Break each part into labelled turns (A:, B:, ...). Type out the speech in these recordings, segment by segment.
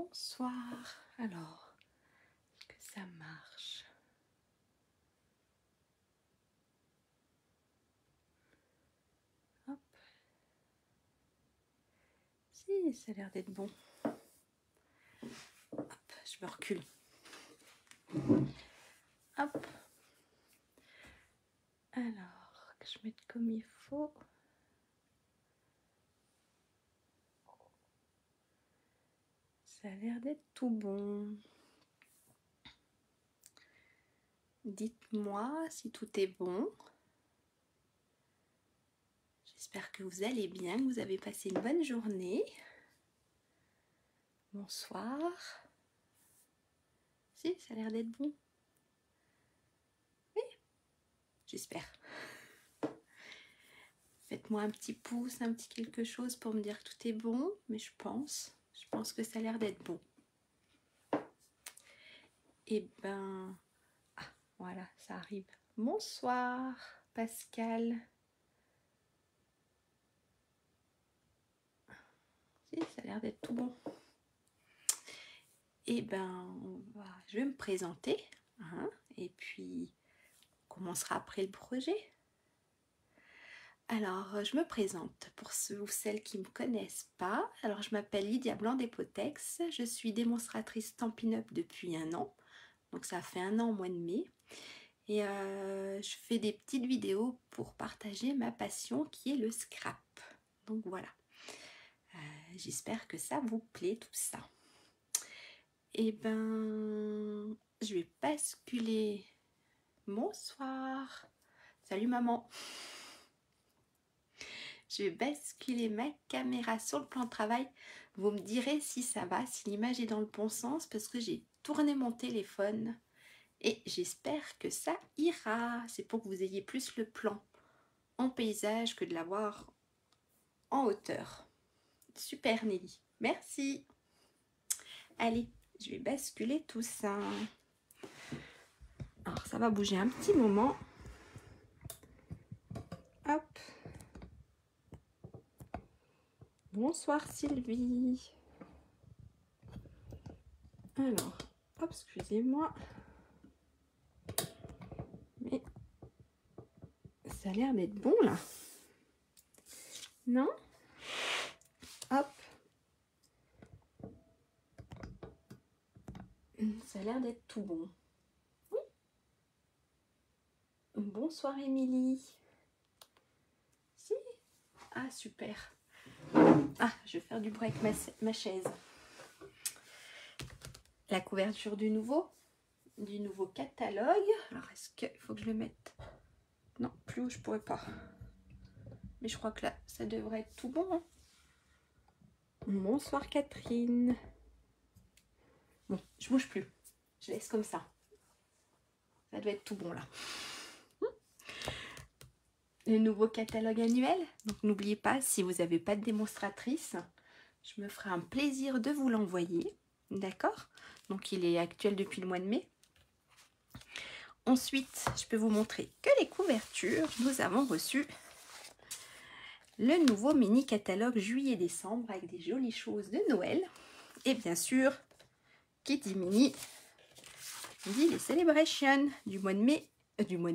A: Bonsoir. Alors, est-ce que ça marche? Hop. Si, ça a l'air d'être bon. Hop, je me recule. Hop. Alors, que je mette comme il faut. Ça a l'air d'être tout bon. Dites-moi si tout est bon. J'espère que vous allez bien, que vous avez passé une bonne journée. Bonsoir. Si, ça a l'air d'être bon. Oui, j'espère. Faites-moi un petit pouce, un petit quelque chose pour me dire que tout est bon, mais je pense que ça a l'air d'être bon. Et ben, ah, voilà, ça arrive. Bonsoir, Pascal. Si, ça a l'air d'être tout bon. Et ben, je vais me présenter, hein, et puis on commencera après le projet. Alors, je me présente pour ceux ou celles qui ne me connaissent pas. Alors, je m'appelle Lydia Blanc-Despotex. Je suis démonstratrice Stampin' Up depuis 1 an. Donc, ça fait 1 an au mois de mai. Et je fais des petites vidéos pour partager ma passion qui est le scrap. Donc, voilà. J'espère que ça vous plaît, tout ça. Et ben, je vais basculer. Bonsoir. Salut, maman. Je vais basculer ma caméra sur le plan de travail. Vous me direz si ça va, si l'image est dans le bon sens, parce que j'ai tourné mon téléphone et j'espère que ça ira. C'est pour que vous ayez plus le plan en paysage que de l'avoir en hauteur. Super Nelly, merci. Allez, je vais basculer tout ça. Alors ça va bouger un petit moment. Hop. Bonsoir Sylvie. Alors, hop, excusez-moi. Mais ça a l'air d'être bon là. Non? Hop. Ça a l'air d'être tout bon. Oui. Bonsoir Émilie. Si. Ah super. Ah, je vais faire du bruit avec ma chaise. La couverture du nouveau catalogue. Alors est-ce qu'il faut que je le mette? Non, plus haut je pourrais pas. Mais je crois que là, ça devrait être tout bon. Hein. Bonsoir Catherine. Bon, je bouge plus. Je laisse comme ça. Ça doit être tout bon là. Le nouveau catalogue annuel. Donc n'oubliez pas, si vous n'avez pas de démonstratrice, je me ferai un plaisir de vous l'envoyer. D'accord? Donc il est actuel depuis le mois de mai. Ensuite, je peux vous montrer que les couvertures. Nous avons reçu le nouveau mini catalogue juillet-décembre avec des jolies choses de Noël. Et bien sûr, qui dit mini, dit les celebrations du mois de mai, du mois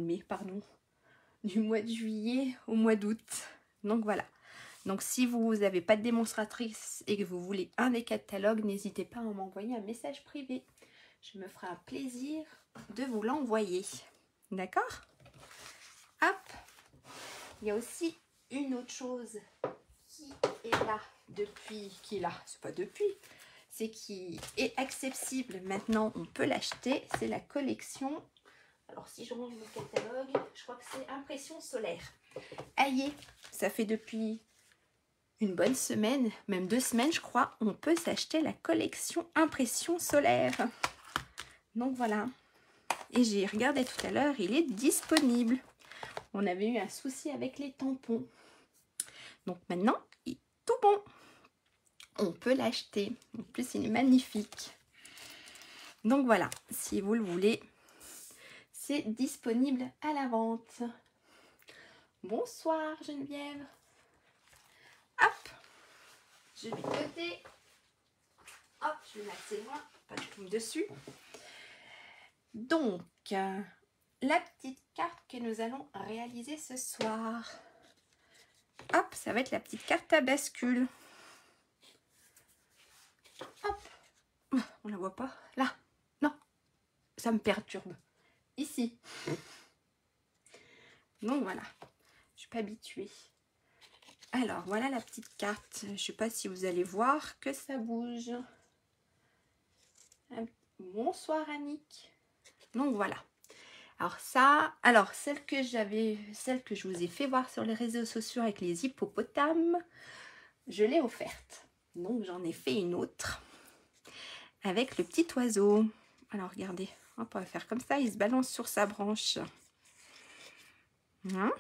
A: de juillet au mois d'août. Donc voilà. Donc si vous n'avez pas de démonstratrice et que vous voulez un des catalogues, n'hésitez pas à m'envoyer un message privé. Je me ferai un plaisir de vous l'envoyer. D'accord? Hop. Il y a aussi une autre chose qui est là depuis, c'est pas depuis, c'est qui est accessible maintenant, on peut l'acheter, c'est la collection. Alors si je range le catalogue, je crois que c'est impression solaire. Aïe, ça fait depuis une bonne semaine, même 2 semaines je crois, on peut s'acheter la collection impression solaire. Donc voilà. Et j'ai regardé tout à l'heure, il est disponible. On avait eu un souci avec les tampons. Donc maintenant, il est tout bon. On peut l'acheter. En plus, il est magnifique. Donc voilà, si vous le voulez, c'est disponible à la vente. Bonsoir Geneviève. Hop, je vais noter. Hop, Je vais assez loin, pas de tombe dessus. Donc, la petite carte que nous allons réaliser ce soir. Hop, ça va être la petite carte à bascule. Hop, on la voit pas. Là, non, ça me perturbe. Ici. Donc voilà, je suis pas habituée. Alors, voilà la petite carte. Je ne sais pas si vous allez voir que ça bouge. Bonsoir Annick. Donc voilà. Alors ça, celle que je vous ai fait voir sur les réseaux sociaux avec les hippopotames, je l'ai offerte. Donc j'en ai fait une autre avec le petit oiseau. Alors regardez, on va faire comme ça, il se balance sur sa branche. Hein?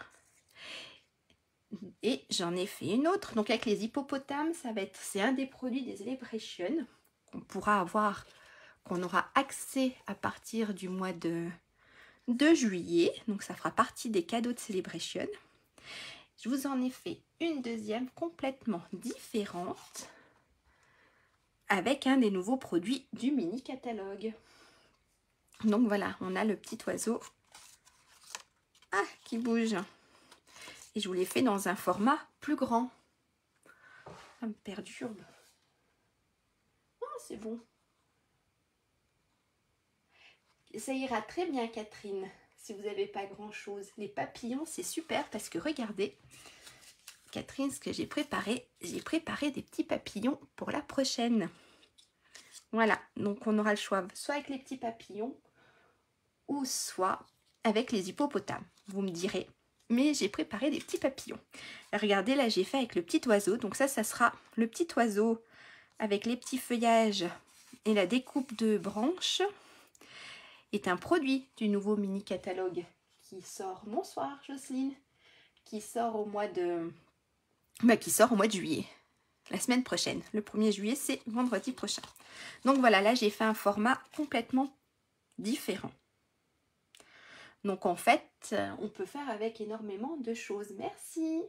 A: Et j'en ai fait une autre, donc avec les hippopotames, c'est un des produits des Celebration qu'on pourra avoir, qu'on aura accès à partir du mois de juillet. Donc ça fera partie des cadeaux de Celebration. Je vous en ai fait une deuxième complètement différente avec un des nouveaux produits du mini catalogue. Donc voilà, on a le petit oiseau qui bouge. Et je vous l'ai fait dans un format plus grand. Ça me perturbe. Oh, c'est bon. Ça ira très bien, Catherine, si vous n'avez pas grand-chose. Les papillons, c'est super parce que regardez, Catherine, ce que j'ai préparé des petits papillons pour la prochaine. Voilà, donc on aura le choix, soit avec les petits papillons ou soit avec les hippopotames. Vous me direz. Mais j'ai préparé des petits papillons. Regardez, là j'ai fait avec le petit oiseau. Donc ça sera le petit oiseau avec les petits feuillages et la découpe de branches. Est un produit du nouveau mini catalogue qui sort. Bonsoir Jocelyne. Qui sort au mois de juillet. La semaine prochaine. Le 1er juillet, c'est vendredi prochain. Donc voilà, là j'ai fait un format complètement différent. Donc en fait, on peut faire avec énormément de choses. Merci.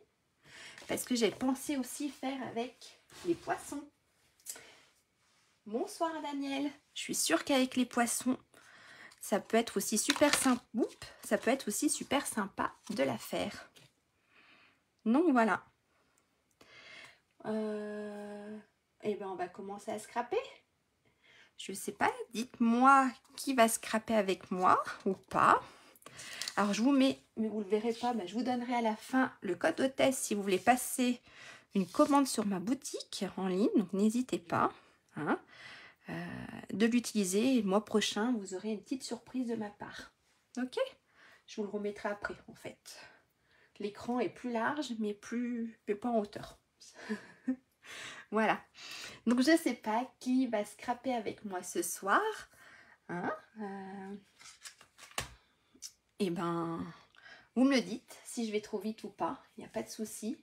A: Parce que j'ai pensé aussi faire avec les poissons. Bonsoir Daniel. Je suis sûre qu'avec les poissons, ça peut être aussi super sympa. Ça peut être aussi super sympa de la faire. Donc voilà. Et ben on va commencer à scraper. Je sais pas, dites-moi qui va scraper avec moi ou pas. Alors je vous mets, mais vous ne le verrez pas, je vous donnerai à la fin le code hôtesse si vous voulez passer une commande sur ma boutique en ligne. Donc n'hésitez pas de l'utiliser. Le mois prochain, vous aurez une petite surprise de ma part. Ok? Je vous le remettrai après en fait. L'écran est plus large, mais pas en hauteur. Voilà. Donc je ne sais pas qui va scraper avec moi ce soir. Et ben, vous me le dites si je vais trop vite ou pas. Il n'y a pas de souci.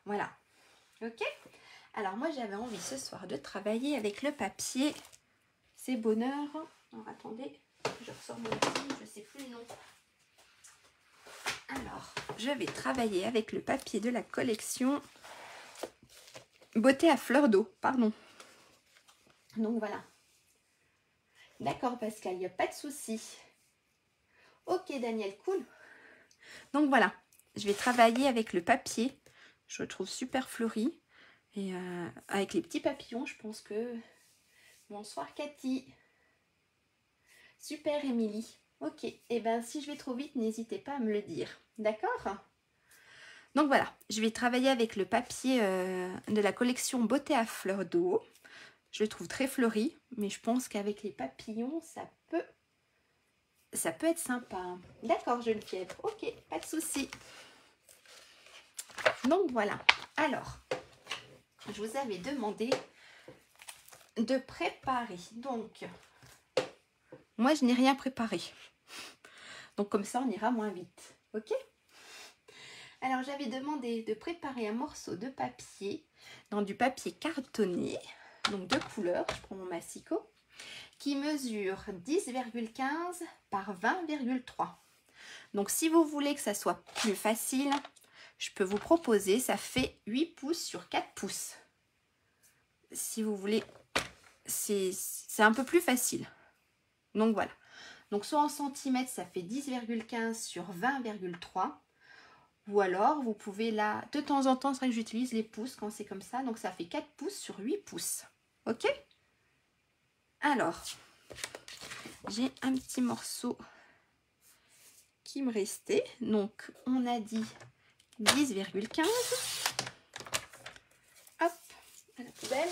A: Voilà. Ok? Alors moi j'avais envie ce soir de travailler avec le papier. C'est bonheur. Alors attendez, je ressors mon petit, je ne sais plus le nom. Alors, je vais travailler avec le papier de la collection Beauté à fleur d'eau, pardon. Donc voilà. D'accord Pascal, il n'y a pas de souci. Ok Daniel, cool. Donc voilà, je vais travailler avec le papier. Je le trouve super fleuri. Et avec les petits papillons, je pense que... Bonsoir Cathy. Super Émilie. Ok, et ben si je vais trop vite, n'hésitez pas à me le dire. D'accord? Donc voilà, je vais travailler avec le papier de la collection Beauté à fleur d'eau. Je le trouve très fleuri, mais je pense qu'avec les papillons, ça peut être sympa. D'accord, Geneviève. Ok, pas de souci. Donc voilà. Alors, je vous avais demandé de préparer. Donc, moi, je n'ai rien préparé. Donc, comme ça, on ira moins vite. Ok? Alors, j'avais demandé de préparer un morceau de papier dans du papier cartonné. Donc, de couleur. Je prends mon massicot. Qui mesure 10,15 par 20,3. Donc, si vous voulez que ça soit plus facile, je peux vous proposer, ça fait 8 pouces sur 4 pouces. Si vous voulez c'est un peu plus facile. Donc voilà. Donc soit en centimètres, ça fait 10,15 sur 20,3. Ou alors, vous pouvez là, de temps en temps, c'est vrai que j'utilise les pouces quand c'est comme ça. Donc ça fait 4 pouces sur 8 pouces. Ok? Alors, j'ai un petit morceau qui me restait. Donc, on a dit 10,15. Hop, à la poubelle.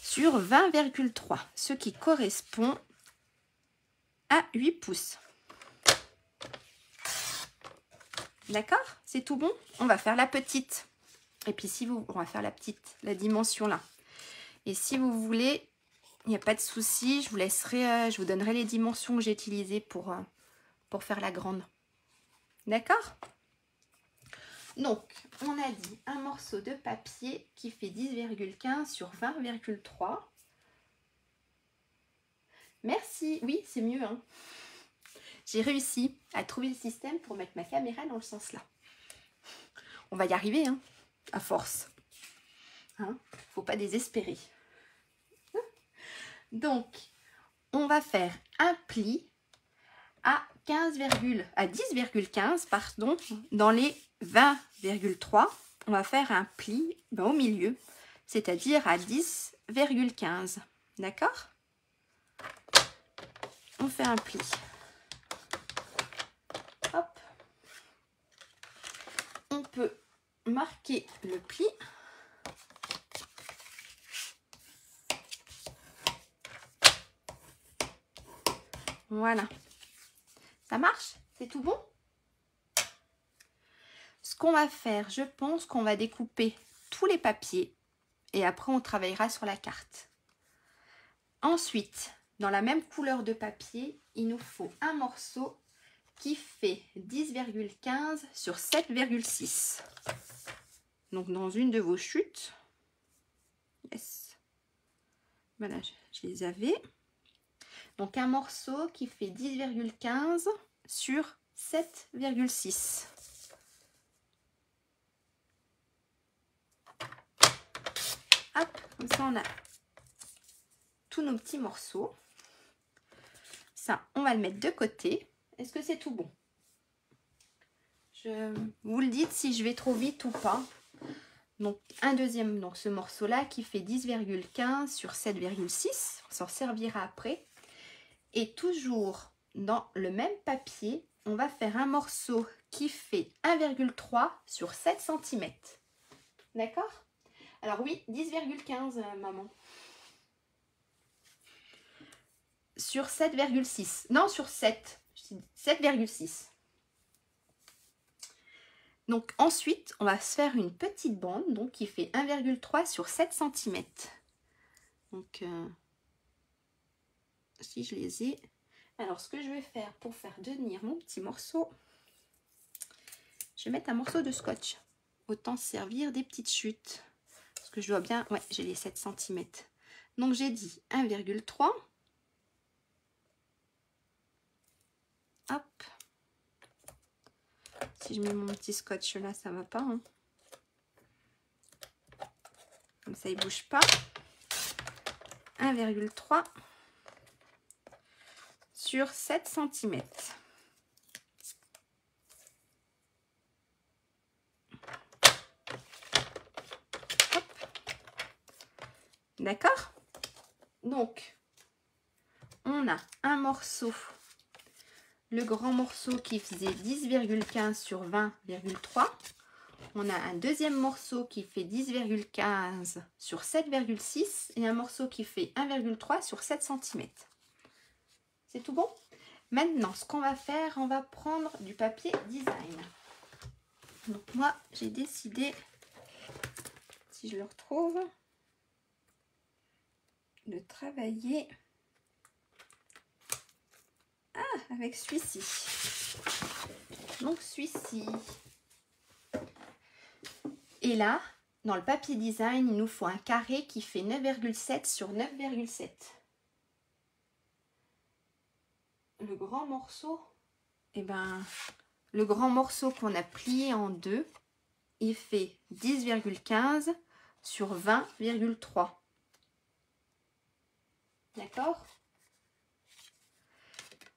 A: Sur 20,3, ce qui correspond à 8 pouces. D'accord? C'est tout bon? On va faire la petite. Et puis si vous... On va faire la petite, la dimension là. Et si vous voulez, il n'y a pas de souci, je vous laisserai, je vous donnerai les dimensions que j'ai utilisées pour faire la grande. D'accord? Donc, on a dit un morceau de papier qui fait 10,15 sur 20,3. Merci. Oui, c'est mieux, hein? J'ai réussi à trouver le système pour mettre ma caméra dans le sens là. On va y arriver, hein, à force. Hein, faut pas désespérer. Donc, on va faire un pli à 10,15, pardon, dans les 20,3. On va faire un pli au milieu, c'est-à-dire à 10,15. D'accord? On fait un pli. Hop. On peut marquer le pli. Voilà. Ça marche? C'est tout bon? Ce qu'on va faire, je pense qu'on va découper tous les papiers et après on travaillera sur la carte. Ensuite, dans la même couleur de papier, il nous faut un morceau qui fait 10,15 sur 7,6. Donc dans une de vos chutes. Yes. Voilà, je les avais. Donc un morceau qui fait 10,15 sur 7,6. Hop, comme ça on a tous nos petits morceaux. Ça, on va le mettre de côté. Est-ce que c'est tout bon? Vous le dites si je vais trop vite ou pas. Donc un deuxième, donc ce morceau-là qui fait 10,15 sur 7,6. On s'en servira après. Et toujours dans le même papier, on va faire un morceau qui fait 1,3 sur 7 cm. D'accord? Alors oui, 10,15 maman. Sur 7,6. Non, sur 7. 7,6. Donc ensuite, on va se faire une petite bande donc qui fait 1,3 sur 7 cm. Donc, si je les ai... Alors, ce que je vais faire pour faire tenir mon petit morceau, je vais mettre un morceau de scotch. Autant servir des petites chutes. Parce que je dois bien... Ouais, j'ai les 7 cm. Donc, j'ai dit 1,3. Hop. Si je mets mon petit scotch là, ça va pas. Hein. Comme ça, il ne bouge pas. 1,3 sur 7 cm. D'accord? Donc, on a un morceau, le grand morceau qui faisait 10,15 sur 20,3. On a un deuxième morceau qui fait 10,15 sur 7,6 et un morceau qui fait 1,3 sur 7 cm. C'est tout bon? Maintenant, ce qu'on va faire, on va prendre du papier design. Donc moi, j'ai décidé, si je le retrouve, de travailler avec celui-ci. Donc celui-ci. Et là, dans le papier design, il nous faut un carré qui fait 9,7 sur 9,7. Le grand morceau, eh ben, le grand morceau qu'on a plié en deux, il fait 10,15 sur 20,3. D'accord?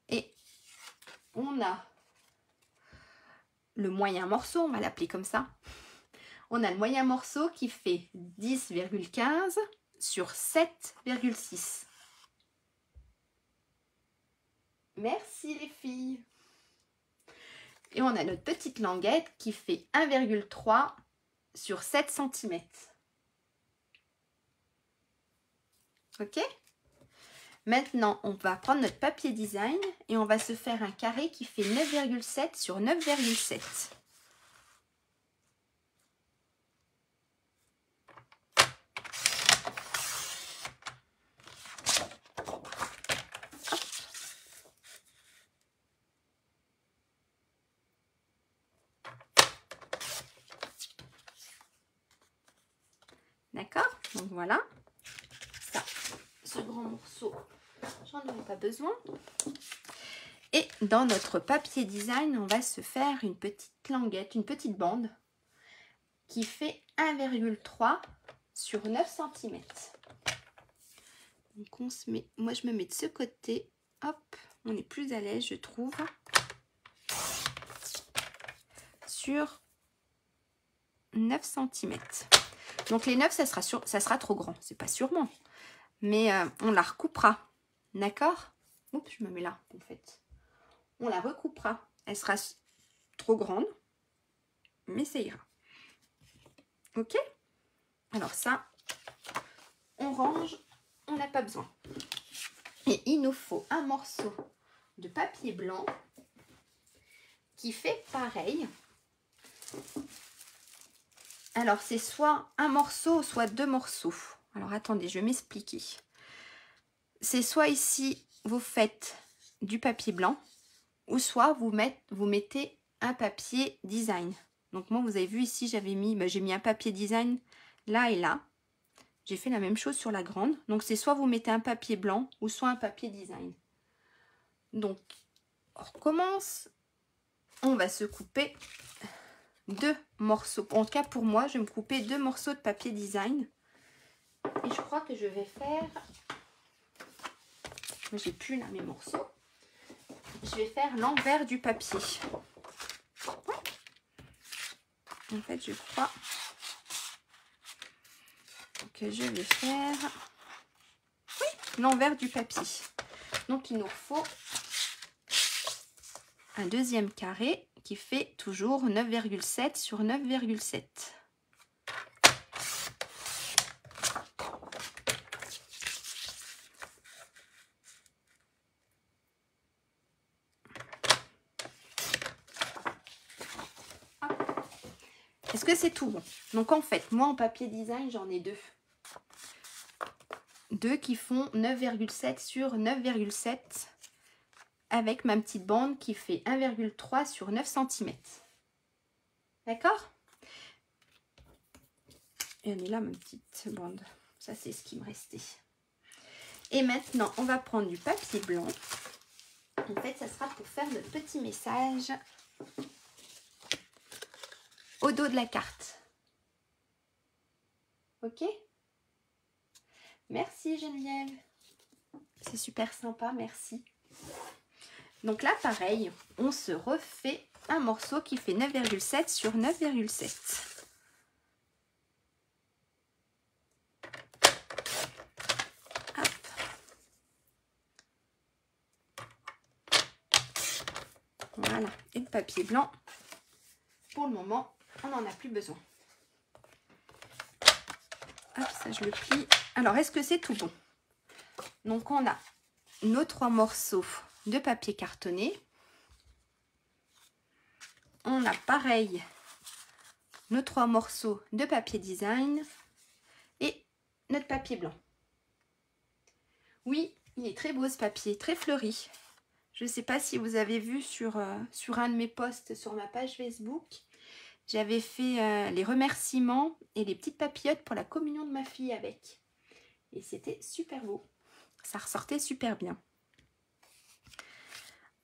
A: Et on a le moyen morceau, on va l'appeler comme ça. On a le moyen morceau qui fait 10,15 sur 7,6. Merci les filles. Et on a notre petite languette qui fait 1,3 sur 7 cm. Ok? Maintenant, on va prendre notre papier design et on va se faire un carré qui fait 9,7 sur 9,7. D'accord? Donc voilà. Ça, ce grand morceau, j'en aurai pas besoin. Et dans notre papier design, on va se faire une petite languette, une petite bande qui fait 1,3 sur 9 cm. Donc on se met, moi je me mets de ce côté, hop, on est plus à l'aise je trouve. Sur 9 cm. Donc les 9 ça sera trop grand, c'est pas sûrement. Mais on la recoupera, d'accord? Oups, je me mets là en fait. On la recoupera, elle sera trop grande, mais ça ira. Ok? Alors ça, on range, on n'a pas besoin. Et il nous faut un morceau de papier blanc qui fait pareil. Alors c'est soit un morceau, soit deux morceaux. Alors attendez, je vais m'expliquer. C'est soit ici, vous faites du papier blanc, ou soit vous mettez un papier design. Donc moi, vous avez vu ici, j'ai mis un papier design là et là. J'ai fait la même chose sur la grande. Donc c'est soit vous mettez un papier blanc, ou soit un papier design. Donc, on recommence. On va se couper deux morceaux. En tout cas, pour moi, je vais me couper deux morceaux de papier design. Et je crois que je vais faire... J'ai plus là mes morceaux. Je vais faire l'envers du papier. Ouais. En fait, je crois que je vais faire l'envers du papier. Donc, il nous faut un deuxième carré qui fait toujours 9,7 sur 9,7. Est-ce que c'est tout bon? Donc en fait, moi en papier design, j'en ai deux. Deux qui font 9,7 sur 9,7 avec ma petite bande qui fait 1,3 sur 9 cm. D'accord? Et elle est là ma petite bande. Ça c'est ce qui me restait. Et maintenant, on va prendre du papier blanc. En fait, ça sera pour faire notre petit message au dos de la carte. Ok? Merci Geneviève. C'est super sympa, merci. Donc là, pareil, on se refait un morceau qui fait 9,7 sur 9,7. Voilà, et le papier blanc, pour le moment, on n'en a plus besoin. Hop, ça je le plie. Alors, est-ce que c'est tout bon? Donc, on a nos 3 morceaux de papier cartonné. On a pareil, nos 3 morceaux de papier design et notre papier blanc. Oui, il est très beau ce papier, très fleuri. Je ne sais pas si vous avez vu sur un de mes posts sur ma page Facebook. J'avais fait les remerciements et les petites papillotes pour la communion de ma fille avec. Et c'était super beau. Ça ressortait super bien.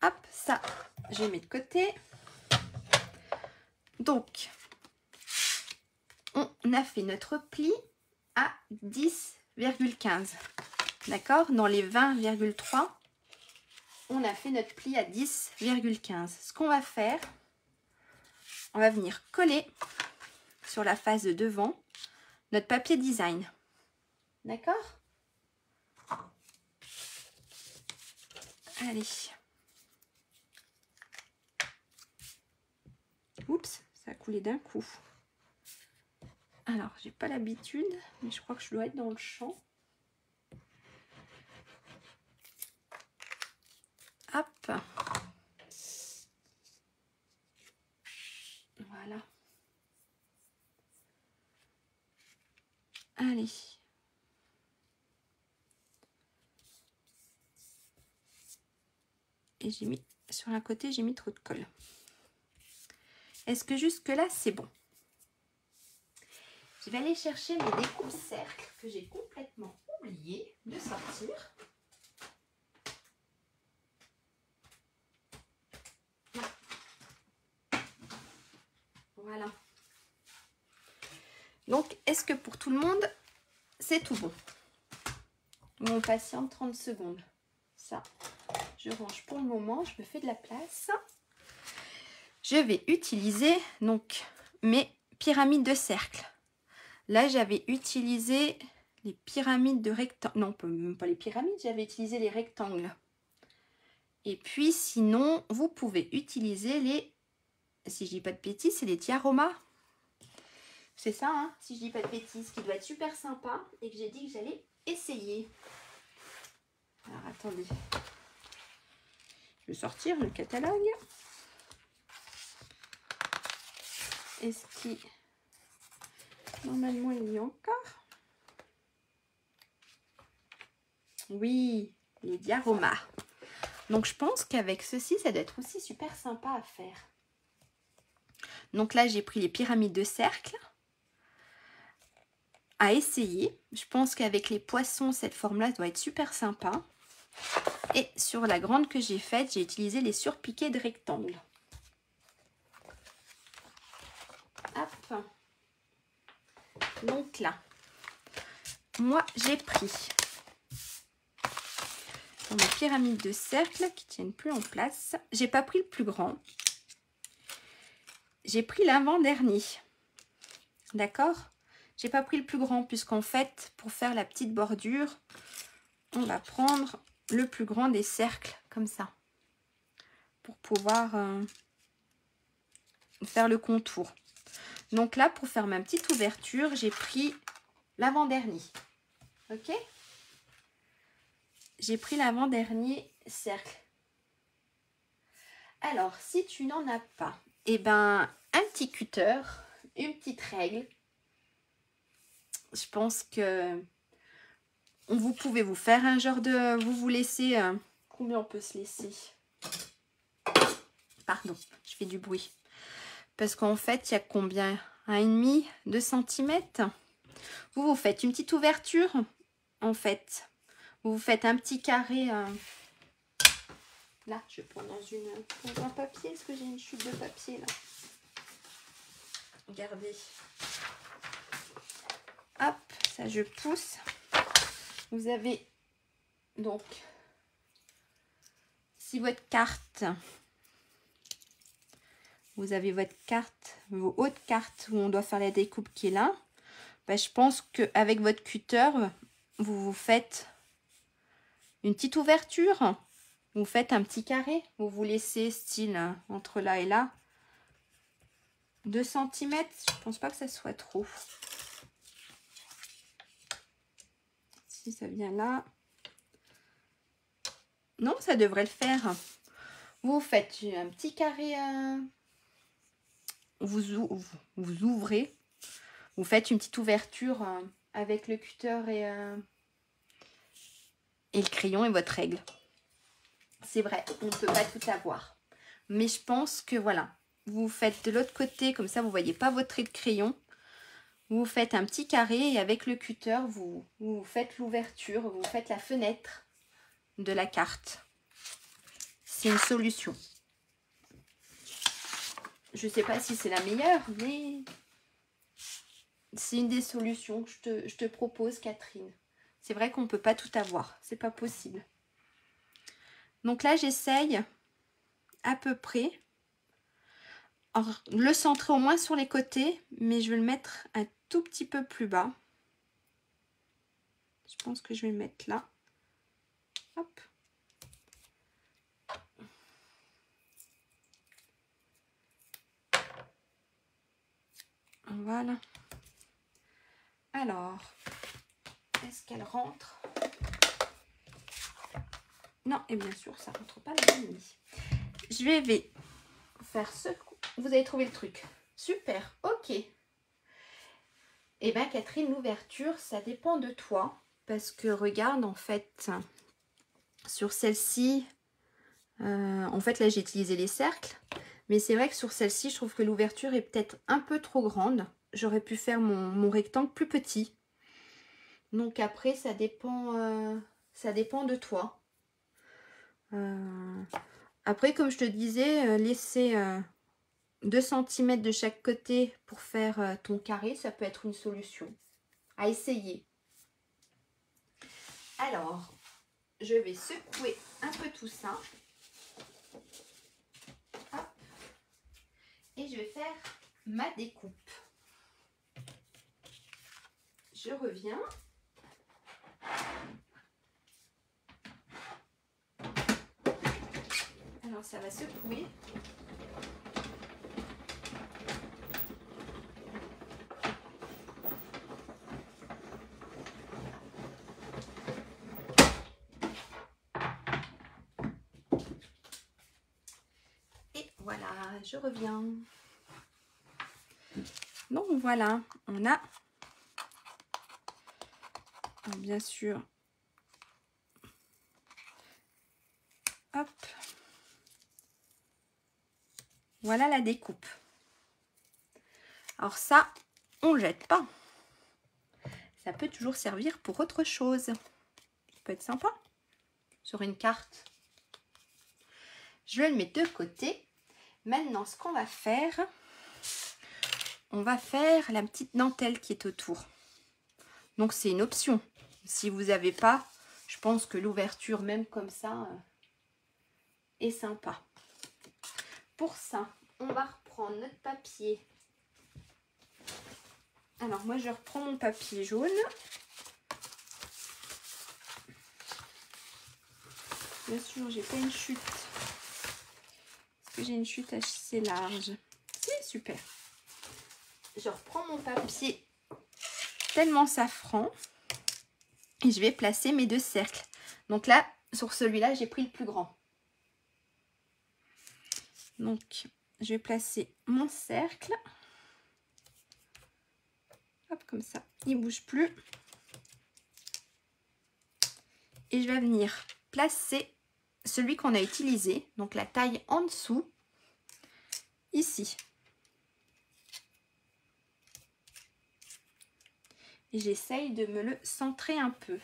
A: Hop, ça, je mets de côté. Donc, on a fait notre pli à 10,15. D'accord? Dans les 20,3, on a fait notre pli à 10,15. Ce qu'on va faire, on va venir coller sur la face de devant notre papier design. D'accord? Allez. Oups, ça a coulé d'un coup. Alors, j'ai pas l'habitude, mais je crois que je dois être dans le champ. Hop. Voilà. Allez. Et j'ai mis, sur un côté, j'ai mis trop de colle. Est-ce que jusque là, c'est bon? Je vais aller chercher mes découpes cercles que j'ai complètement oublié de sortir. Voilà. Donc, est-ce que pour tout le monde, c'est tout bon? On patiente 30 secondes. Ça, je range pour le moment. Je me fais de la place. Je vais utiliser donc mes pyramides de cercle. Là, j'avais utilisé les pyramides de rectangle. Non, même pas les pyramides, j'avais utilisé les rectangles. Et puis, sinon, vous pouvez utiliser les... Si je dis pas de bêtises, c'est les diaromas. C'est ça, hein, si je dis pas de bêtises, qui doit être super sympa et que j'ai dit que j'allais essayer. Alors, attendez. Je vais sortir le catalogue. Est-ce qu'il... Normalement, il y a encore. Oui, les diaromas. Donc, je pense qu'avec ceci, ça doit être aussi super sympa à faire. Donc là, j'ai pris les pyramides de cercle à essayer. Je pense qu'avec les poissons, cette forme-là doit être super sympa. Et sur la grande que j'ai faite, j'ai utilisé les surpiqués de rectangle. Hop. Donc là, moi, j'ai pris dans mes pyramides de cercle qui ne tiennent plus en place. J'ai pas pris le plus grand. J'ai pris l'avant-dernier. D'accord? J'ai pas pris le plus grand puisqu'en fait, pour faire la petite bordure, on va prendre le plus grand des cercles comme ça pour pouvoir faire le contour. Donc là, pour faire ma petite ouverture, j'ai pris l'avant-dernier. Ok? J'ai pris l'avant-dernier cercle. Alors, si tu n'en as pas, eh ben, un petit cutter, une petite règle. Je pense que vous pouvez vous faire un genre de... Vous vous laissez... combien on peut se laisser? Pardon, je fais du bruit. Parce qu'en fait, il y a combien? 1,5, 2 cm. Vous vous faites une petite ouverture, en fait. Vous vous faites un petit carré. Là, je prends dans un papier. Est-ce que j'ai une chute de papier là? Regardez. Hop, ça je pousse. Vous avez donc, si votre carte, vous avez votre carte, vos hautes cartes où on doit faire la découpe qui est là, ben, je pense qu'avec votre cutter, vous vous faites une petite ouverture. Vous faites un petit carré. Vous vous laissez style entre là et là. 2 cm. Je pense pas que ça soit trop. Si ça vient là. Non, ça devrait le faire. Vous faites un petit carré. Vous ouvrez. Vous faites une petite ouverture avec le cutter et le crayon et votre règle. C'est vrai, on ne peut pas tout avoir. Mais je pense que voilà, vous faites de l'autre côté, comme ça vous ne voyez pas votre trait de crayon. Vous faites un petit carré et avec le cutter, vous faites l'ouverture, vous faites la fenêtre de la carte. C'est une solution. Je ne sais pas si c'est la meilleure, mais c'est une des solutions que je te propose, Catherine. C'est vrai qu'on ne peut pas tout avoir. C'est pas possible. Donc là, j'essaye à peu près. Alors, le centrer au moins sur les côtés, mais je vais le mettre un tout petit peu plus bas. Je pense que je vais le mettre là. Hop. Voilà. Alors, est-ce qu'elle rentre? Non, et bien sûr, ça rentre pas la nuit. Je vais faire ce... Vous avez trouvé le truc. Super, ok. Eh bien, Catherine, l'ouverture, ça dépend de toi. Parce que regarde, en fait, sur celle-ci, en fait, là, j'ai utilisé les cercles. Mais c'est vrai que sur celle-ci, je trouve que l'ouverture est peut-être un peu trop grande. J'aurais pu faire mon rectangle plus petit. Donc après, ça dépend de toi. Après, comme je te disais, laisser 2 cm de chaque côté pour faire ton carré, ça peut être une solution à essayer. Alors, je vais secouer un peu tout ça. Hop. Et je vais faire ma découpe. Je reviens. Alors, ça va secouer. Et voilà, je reviens. Donc voilà, on a bien sûr, hop, voilà la découpe. Alors ça, on ne jette pas. Ça peut toujours servir pour autre chose. Ça peut être sympa sur une carte. Je le mets de côté. Maintenant, ce qu'on va faire, on va faire la petite dentelle qui est autour. Donc, c'est une option. Si vous n'avez pas, je pense que l'ouverture, même comme ça, est sympa. Pour ça, on va reprendre notre papier. Alors, moi, je reprends mon papier jaune. Bien sûr, j'ai pas une chute. Est-ce que j'ai une chute assez large? Si, super. Je reprends mon papier tellement safran et je vais placer mes 2 cercles. Donc là, sur celui-là, j'ai pris le plus grand. Donc, je vais placer mon cercle. Hop, comme ça, il ne bouge plus. Et je vais venir placer celui qu'on a utilisé, donc la taille en dessous, ici. Et j'essaye de me le centrer un peu.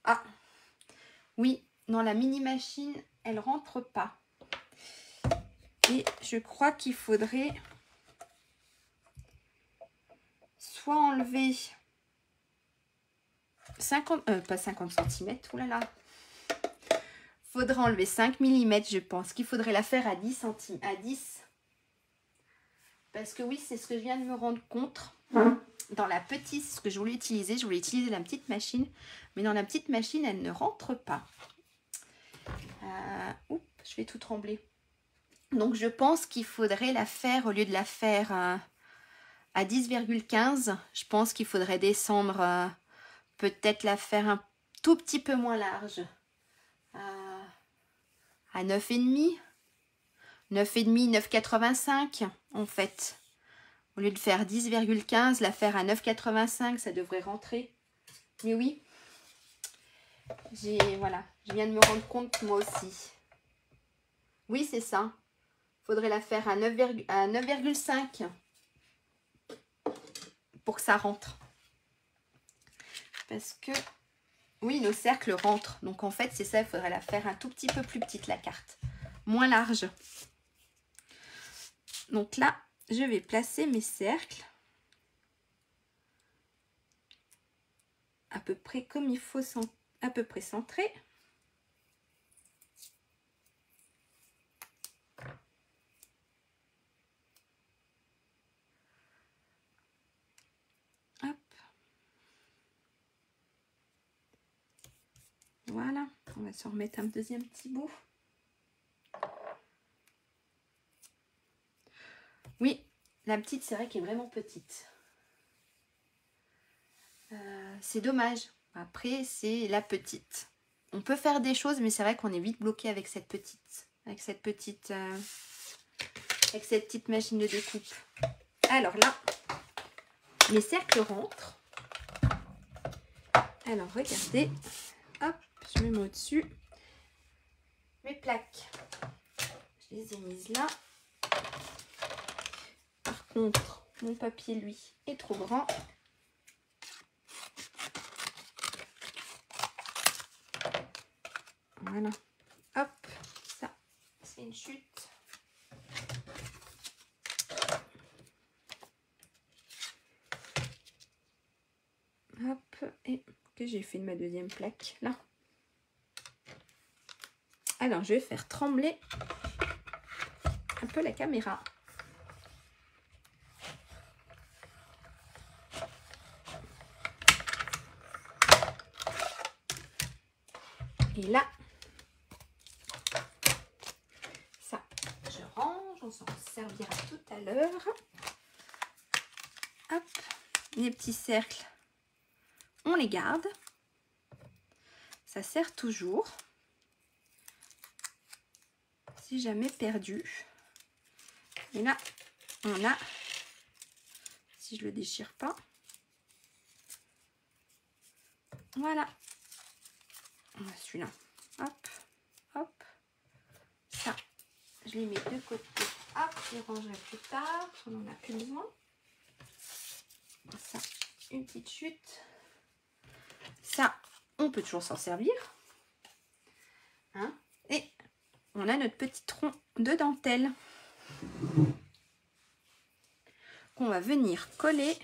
A: Ah, oui, dans la mini machine, elle rentre pas. Et je crois qu'il faudrait soit enlever 50, pas 50 cm, oulala. Faudrait enlever 5 mm, je pense. Qu'il faudrait la faire à 10 cm, à 10. Parce que oui, c'est ce que je viens de me rendre compte. Dans la petite, ce que je voulais utiliser la petite machine. Mais dans la petite machine, elle ne rentre pas. Oups, je vais tout trembler. Donc, je pense qu'il faudrait la faire, au lieu de la faire à 10,15, je pense qu'il faudrait descendre, peut-être la faire un tout petit peu moins large. À 9,5. 9,5, 9,85 en fait. Au lieu de faire 10,15, la faire à 9,85, ça devrait rentrer. Mais oui, voilà, je viens de me rendre compte moi aussi. Oui, c'est ça. Faudrait la faire à 9,5 pour que ça rentre. Parce que, oui, nos cercles rentrent. Donc, en fait, c'est ça, il faudrait la faire un tout petit peu plus petite, la carte. Moins large. Donc là, je vais placer mes cercles à peu près comme il faut, à peu près centrés. Hop. Voilà, on va se remettre un deuxième petit bout. Oui, la petite, c'est vrai qu'elle est vraiment petite. C'est dommage. Après, c'est la petite. On peut faire des choses, mais c'est vrai qu'on est vite bloqué avec cette petite. Avec cette petite machine de découpe. Alors là, les cercles rentrent. Alors, regardez. Hop, je me mets au-dessus. Mes plaques, je les ai mises là. Par contre, mon papier, lui, est trop grand. Voilà. Hop, ça, c'est une chute. Hop, et que j'ai fait de ma deuxième plaque, là. Alors, je vais faire trembler un peu la caméra. Et là, ça, je range, on s'en servira tout à l'heure. Hop, les petits cercles, on les garde. Ça sert toujours. Si jamais perdu. Et là, on a, si je le déchire pas, voilà. On a celui-là. Hop, hop. Ça, je les mets de côté. Hop, je les rangerai plus tard. On n'en a plus besoin. Ça, une petite chute. Ça, on peut toujours s'en servir. Hein? Et on a notre petit tronc de dentelle qu'on va venir coller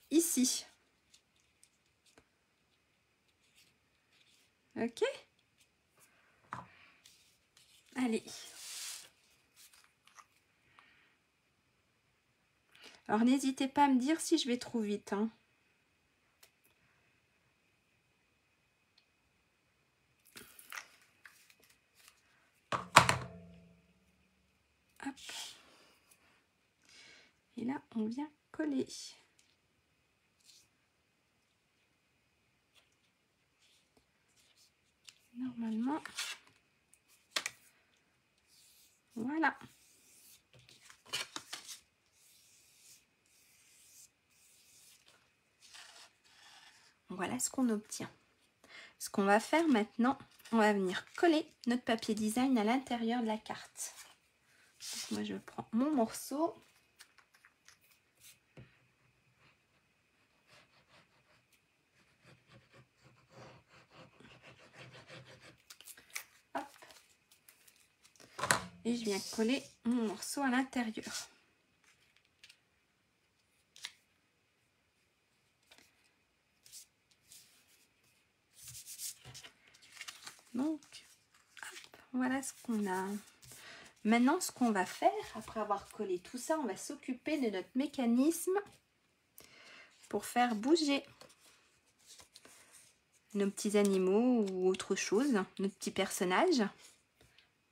A: ici. Ok? Allez. Alors, n'hésitez pas à me dire si je vais trop vite. Hein. Hop. Et là, on vient coller. Normalement, voilà. Voilà ce qu'on obtient. Ce qu'on va faire maintenant, on va venir coller notre papier design à l'intérieur de la carte. Donc moi, je prends mon morceau. Hop. Et je viens coller mon morceau à l'intérieur. Donc, hop, voilà ce qu'on a. Maintenant, ce qu'on va faire, après avoir collé tout ça, on va s'occuper de notre mécanisme pour faire bouger nos petits animaux ou autre chose, nos petits personnages,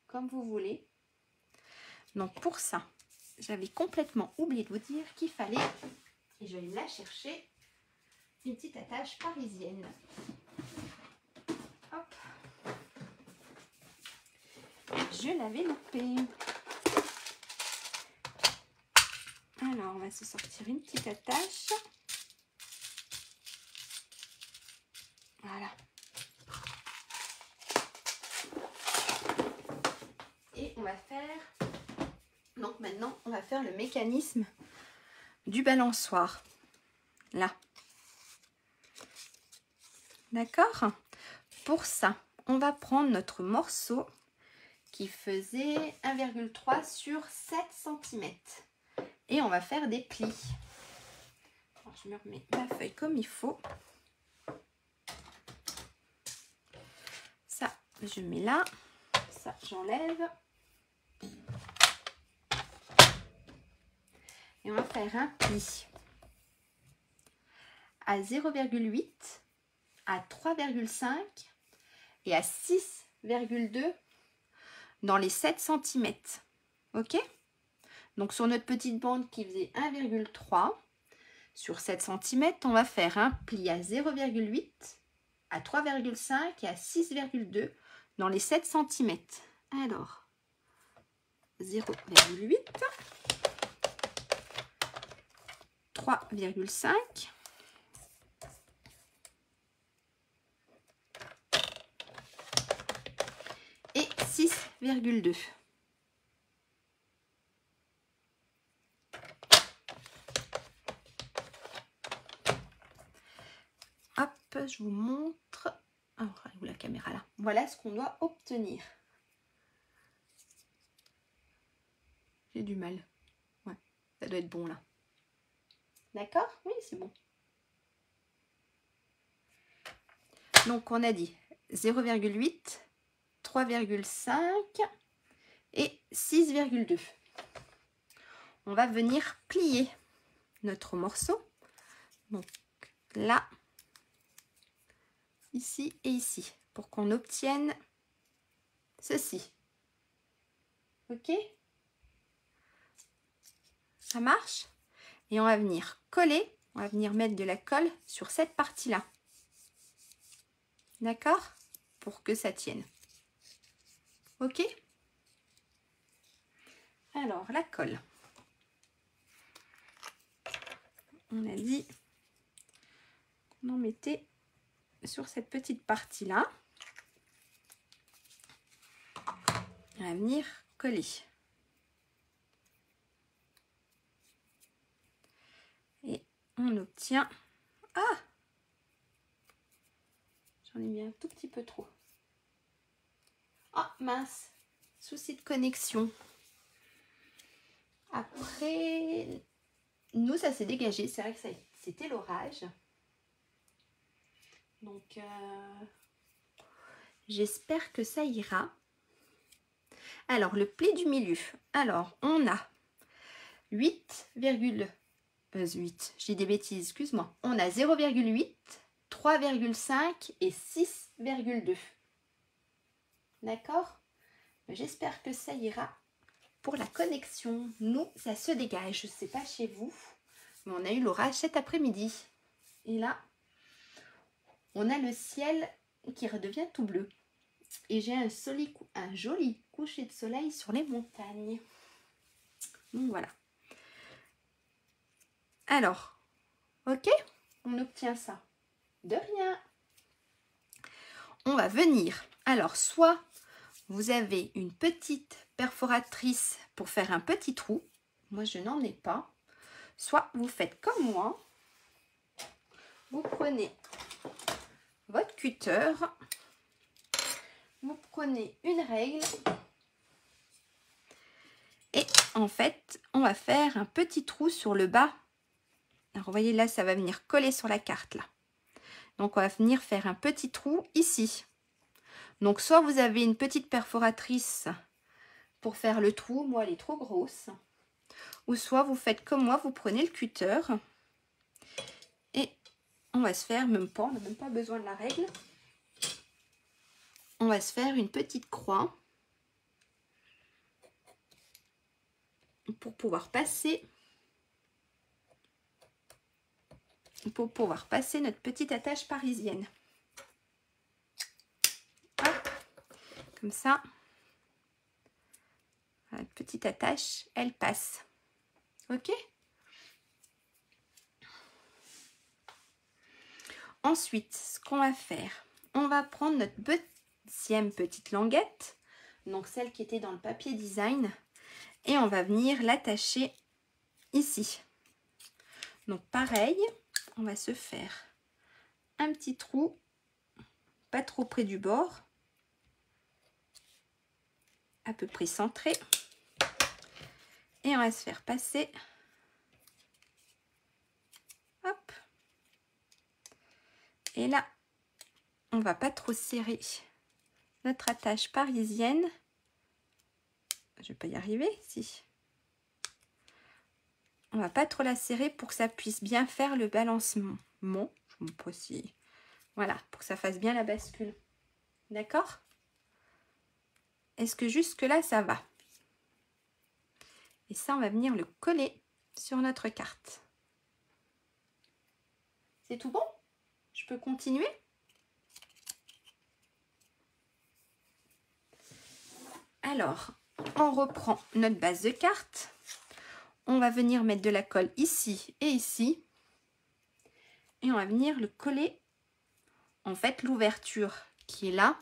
A: comme vous voulez. Donc pour ça, j'avais complètement oublié de vous dire qu'il fallait, et je vais la chercher, une petite attache parisienne. Hop. Je l'avais loupé. Alors, on va se sortir une petite attache. Voilà. Et on va faire... Donc maintenant, on va faire le mécanisme du balançoire. Là. D'accord? Pour ça, on va prendre notre morceau qui faisait 1,3 sur 7 cm. Et on va faire des plis. Alors, je me remets ma feuille comme il faut. Ça, je mets là. Ça, j'enlève. Et on va faire un pli à 0,8, à 3,5 et à 6,2 dans les 7 cm. Ok? Donc sur notre petite bande qui faisait 1,3 sur 7 cm, on va faire un pli à 0,8, à 3,5 et à 6,2 dans les 7 cm. Alors, 0,8, 3,5 et 6,2. Hop, je vous montre. Alors, où la caméra là? Voilà ce qu'on doit obtenir. J'ai du mal. Ouais, ça doit être bon là. D'accord? Oui, c'est bon. Donc, on a dit 0,8, 3,5 et 6,2. On va venir plier notre morceau. Donc, là, ici et ici, pour qu'on obtienne ceci. Ok? Ça marche? Et on va venir coller, on va venir mettre de la colle sur cette partie-là. D'accord? Pour que ça tienne. Ok? Alors, la colle. On a dit qu'on en mettait sur cette petite partie-là. On va venir coller. Et on obtient... Ah! J'en ai mis un tout petit peu trop. Ah, mince! Souci de connexion. Après, nous, ça s'est dégagé. C'est vrai que c'était l'orage. Donc, j'espère que ça ira. Alors, le pli du milieu. Alors, on a 8, j'ai des bêtises, excuse-moi. On a 0,8, 3,5 et 6,2. D'accord? J'espère que ça ira. Pour la connexion, nous, ça se dégage. Je ne sais pas chez vous, mais on a eu l'orage cet après-midi. Et là, on a le ciel qui redevient tout bleu. Et j'ai un joli coucher de soleil sur les montagnes. Donc voilà. Alors, ok, on obtient ça. De rien. On va venir. Alors, soit vous avez une petite perforatrice pour faire un petit trou. Moi, je n'en ai pas. Soit vous faites comme moi. Vous prenez votre cutter. Vous prenez une règle. Et en fait, on va faire un petit trou sur le bas. Alors, vous voyez là, ça va venir coller sur la carte là. Donc, on va venir faire un petit trou ici. Donc, soit vous avez une petite perforatrice pour faire le trou. Moi, elle est trop grosse. Ou soit vous faites comme moi, vous prenez le cutter. Et on va se faire, même pas, on n'a même pas besoin de la règle. On va se faire une petite croix. Pour pouvoir passer notre petite attache parisienne. Hop, comme ça, la petite attache, elle passe. Ok? Ensuite, ce qu'on va faire, on va prendre notre deuxième petite languette, donc celle qui était dans le papier design, et on va venir l'attacher ici. Donc pareil, on va se faire un petit trou, pas trop près du bord. à peu près centré. Et on va se faire passer. Hop. Et là, on va pas trop serrer notre attache parisienne. Je vais pas y arriver, si. On va pas trop la serrer pour que ça puisse bien faire le balancement. Bon, je me pose si. Voilà, pour que ça fasse bien la bascule. D'accord? Est-ce que jusque là, ça va? Et ça, on va venir le coller sur notre carte. C'est tout bon? Je peux continuer? Alors, on reprend notre base de carte. On va venir mettre de la colle ici et ici. Et on va venir le coller. En fait, l'ouverture qui est là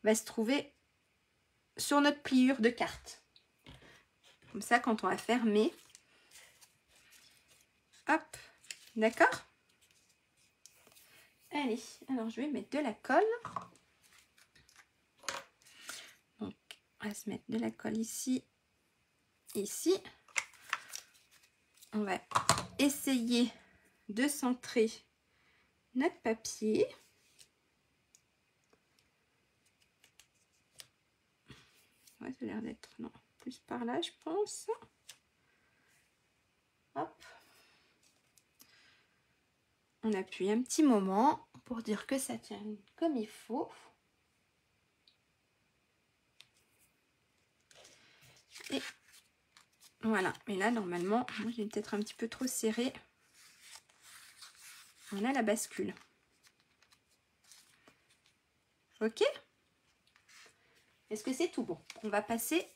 A: va se trouver sur notre pliure de carte. Comme ça, quand on va fermer, hop, d'accord? Allez, alors je vais mettre de la colle. Donc, on va se mettre de la colle ici, ici. On va essayer de centrer notre papier. Ouais, ça a l'air d'être, non, plus par là, je pense. Hop. On appuie un petit moment pour dire que ça tient comme il faut. Et voilà. Et là, normalement, moi, j'ai peut-être un petit peu trop serré. On a la bascule. Ok? Est-ce que c'est tout bon? On va passer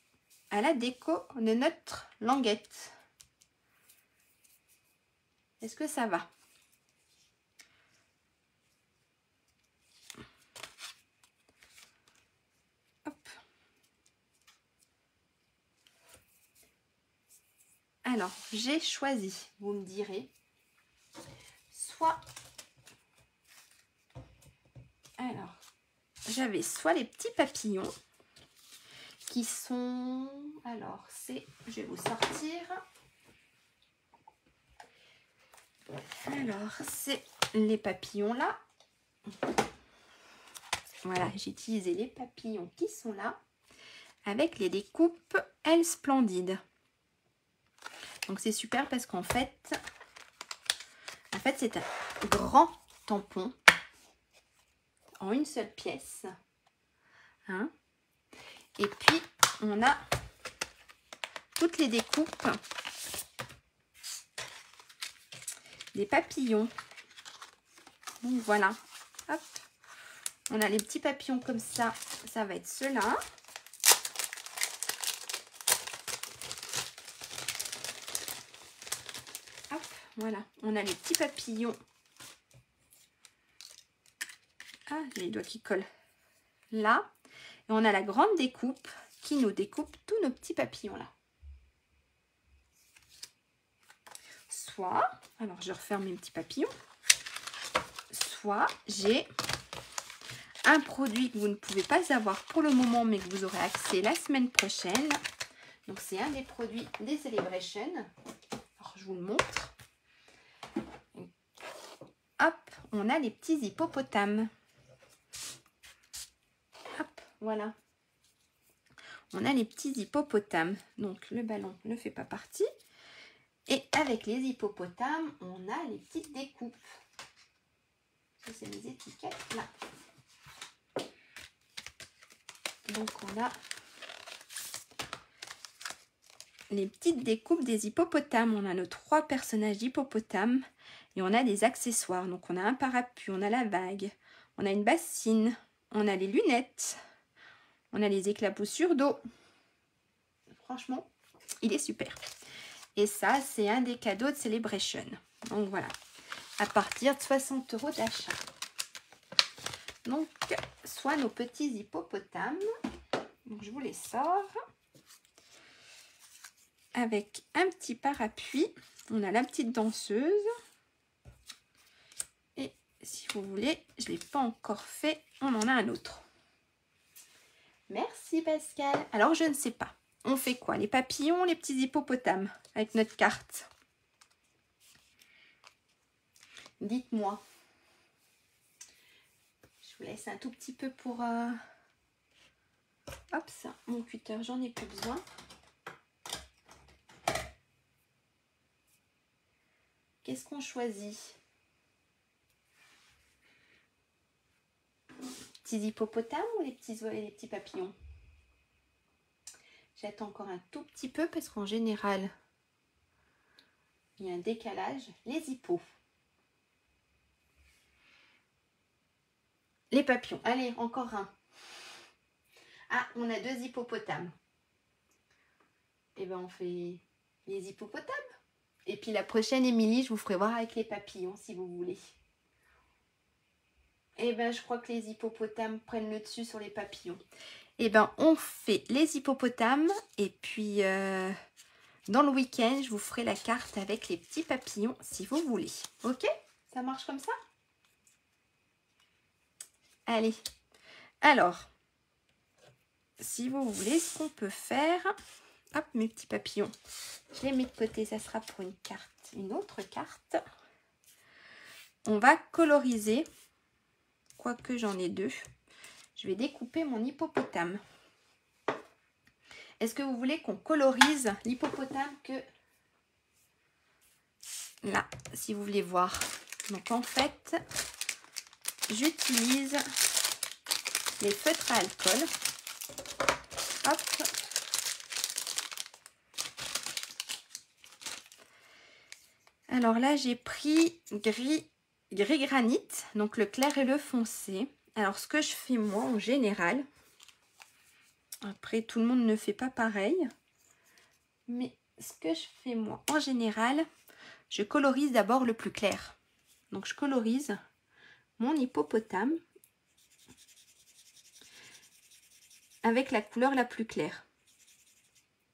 A: à la déco de notre languette. Est-ce que ça va? Hop. Alors, j'ai choisi, vous me direz, soit... Alors, j'avais soit les petits papillons qui sont... Alors, c'est... Je vais vous sortir... Alors, c'est les papillons là. Voilà, j'ai utilisé les papillons qui sont là avec les découpes Elle Splendide. Donc, c'est super parce qu'en fait, c'est un grand tampon en une seule pièce. Hein? Et puis, on a toutes les découpes des papillons. Donc voilà, hop, on a les petits papillons comme ça, ça va être ceux-là. Hop, voilà, on a les petits papillons. Ah, j'ai les doigts qui collent là. Et on a la grande découpe qui nous découpe tous nos petits papillons là. Soit, alors je referme mes petits papillons. Soit j'ai un produit que vous ne pouvez pas avoir pour le moment mais que vous aurez accès la semaine prochaine. Donc c'est un des produits des Celebration. Alors je vous le montre. Hop, on a les petits hippopotames. Hop, voilà. On a les petits hippopotames. Donc le ballon ne fait pas partie. Et avec les hippopotames, on a les petites découpes. C'est les étiquettes là. Donc on a les petites découpes des hippopotames. On a nos 3 personnages d'hippopotames et on a des accessoires. Donc on a un parapluie, on a la vague, on a une bassine, on a les lunettes, on a les éclaboussures d'eau. Franchement, il est super. Et ça, c'est un des cadeaux de Celebration. Donc voilà, à partir de 60 € d'achat. Donc, soit nos petits hippopotames. Donc, je vous les sors. Avec un petit parapluie. On a la petite danseuse. Et si vous voulez, je ne l'ai pas encore fait. On en a un autre. Merci Pascal. Alors je ne sais pas. On fait quoi? Les papillons, les petits hippopotames avec notre carte? Dites-moi. Je vous laisse un tout petit peu pour... Hop, ça, mon cutter, j'en ai plus besoin. Qu'est-ce qu'on choisit? Petits hippopotames ou les petits papillons? J'attends encore un tout petit peu parce qu'en général, il y a un décalage. Les hippos. Les papillons. Allez, encore un. Ah, on a 2 hippopotames. Et ben on fait les hippopotames. Et puis la prochaine, Émilie, je vous ferai voir avec les papillons si vous voulez. Et ben je crois que les hippopotames prennent le dessus sur les papillons. Et ben on fait les hippopotames. Et puis dans le week-end, je vous ferai la carte avec les petits papillons si vous voulez. Ok? Ça marche comme ça? Allez. Alors, si vous voulez, ce qu'on peut faire... Hop, mes petits papillons. Je les mets de côté, ça sera pour une carte, une autre carte. On va coloriser, quoique j'en ai 2. Je vais découper mon hippopotame. Est-ce que vous voulez qu'on colorise l'hippopotame que... Là, si vous voulez voir. Donc en fait, j'utilise les feutres à alcool. Hop. Alors là, j'ai pris gris granit, donc le clair et le foncé. Alors ce que je fais moi en général, après tout le monde ne fait pas pareil, mais ce que je fais moi en général, je colorise d'abord le plus clair. Donc je colorise mon hippopotame avec la couleur la plus claire.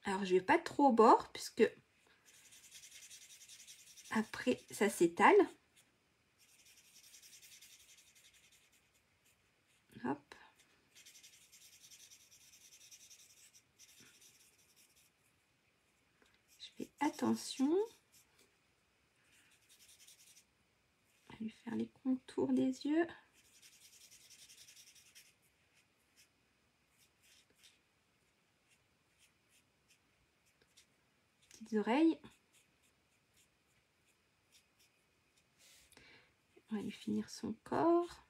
A: Alors je vais pas trop au bord puisque après ça s'étale. Hop. Je fais attention à lui faire les contours des yeux. Petites oreilles. On va lui finir son corps.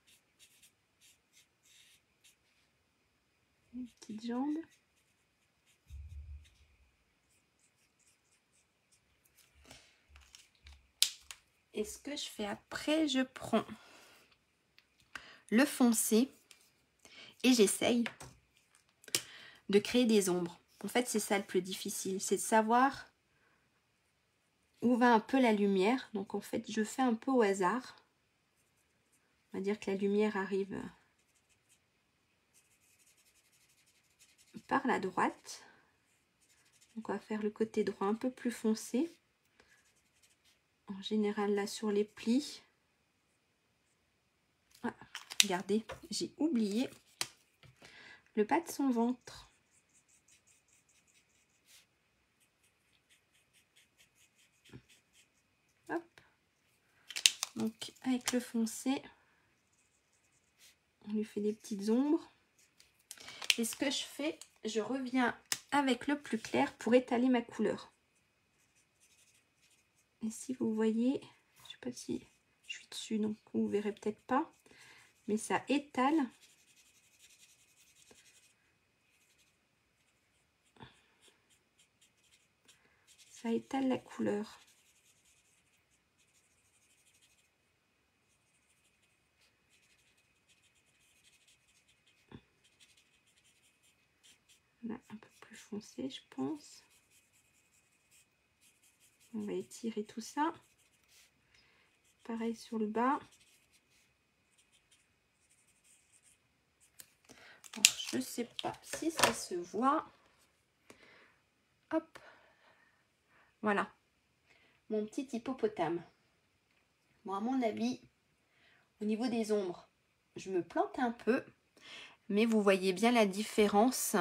A: Les petites jambes. Et ce que je fais après, je prends le foncé et j'essaye de créer des ombres. En fait, c'est ça le plus difficile, c'est de savoir où va un peu la lumière. Donc en fait, je fais un peu au hasard. On va dire que la lumière arrive par la droite. Donc on va faire le côté droit un peu plus foncé. En général, là sur les plis. Ah, regardez, j'ai oublié le bas de son ventre. Hop. Donc avec le foncé, on lui fait des petites ombres. Et ce que je fais, je reviens avec le plus clair pour étaler ma couleur. Et si vous voyez, je ne sais pas si je suis dessus, donc vous ne verrez peut-être pas, mais ça étale. Ça étale la couleur. Là, un peu plus foncé, je pense. On va étirer tout ça. Pareil sur le bas. Alors, je ne sais pas si ça se voit. Hop. Voilà. Mon petit hippopotame. Bon, à mon avis, au niveau des ombres, je me plante un peu. Mais vous voyez bien la différence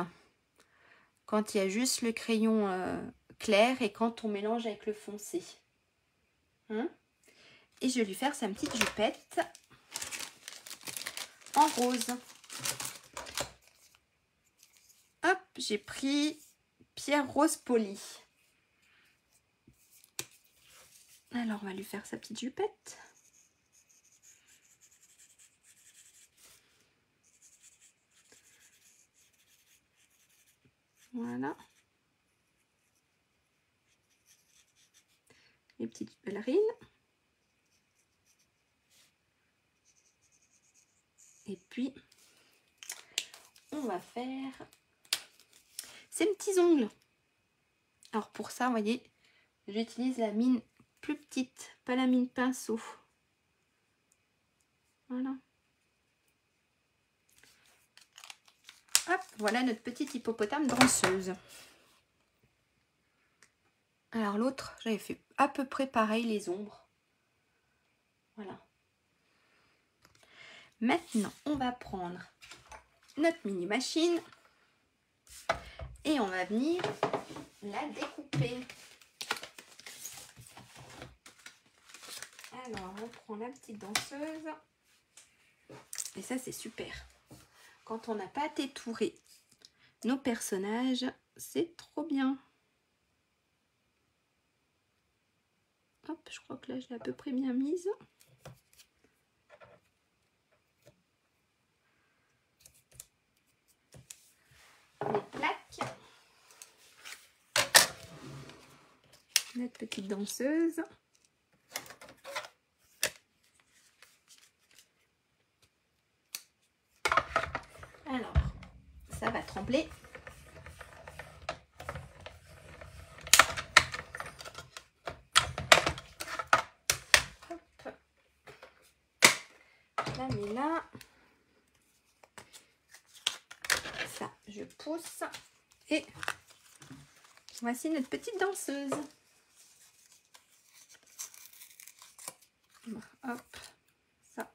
A: quand il y a juste le crayon clair et quand on mélange avec le foncé. Hein? Et je vais lui faire sa petite jupette en rose. Hop, j'ai pris pierre rose polie. Alors, on va lui faire sa petite jupette. Voilà. Les petites ballerines. Et puis, on va faire ces petits ongles. Alors, pour ça, vous voyez, j'utilise la mine plus petite, pas la mine pinceau. Voilà. Hop, voilà notre petite hippopotame danseuse. Alors l'autre, j'avais fait à peu près pareil les ombres. Voilà. Maintenant, on va prendre notre mini machine et on va venir la découper. Alors, on prend la petite danseuse. Et ça, c'est super. Quand on n'a pas tétouré nos personnages, c'est trop bien. Hop, je crois que là, je l'ai à peu près bien mise. Les plaques. Notre petite danseuse. Alors, ça va trembler. Hop. Je la mets là. Ça, je pousse. Et voici notre petite danseuse. Hop. Ça,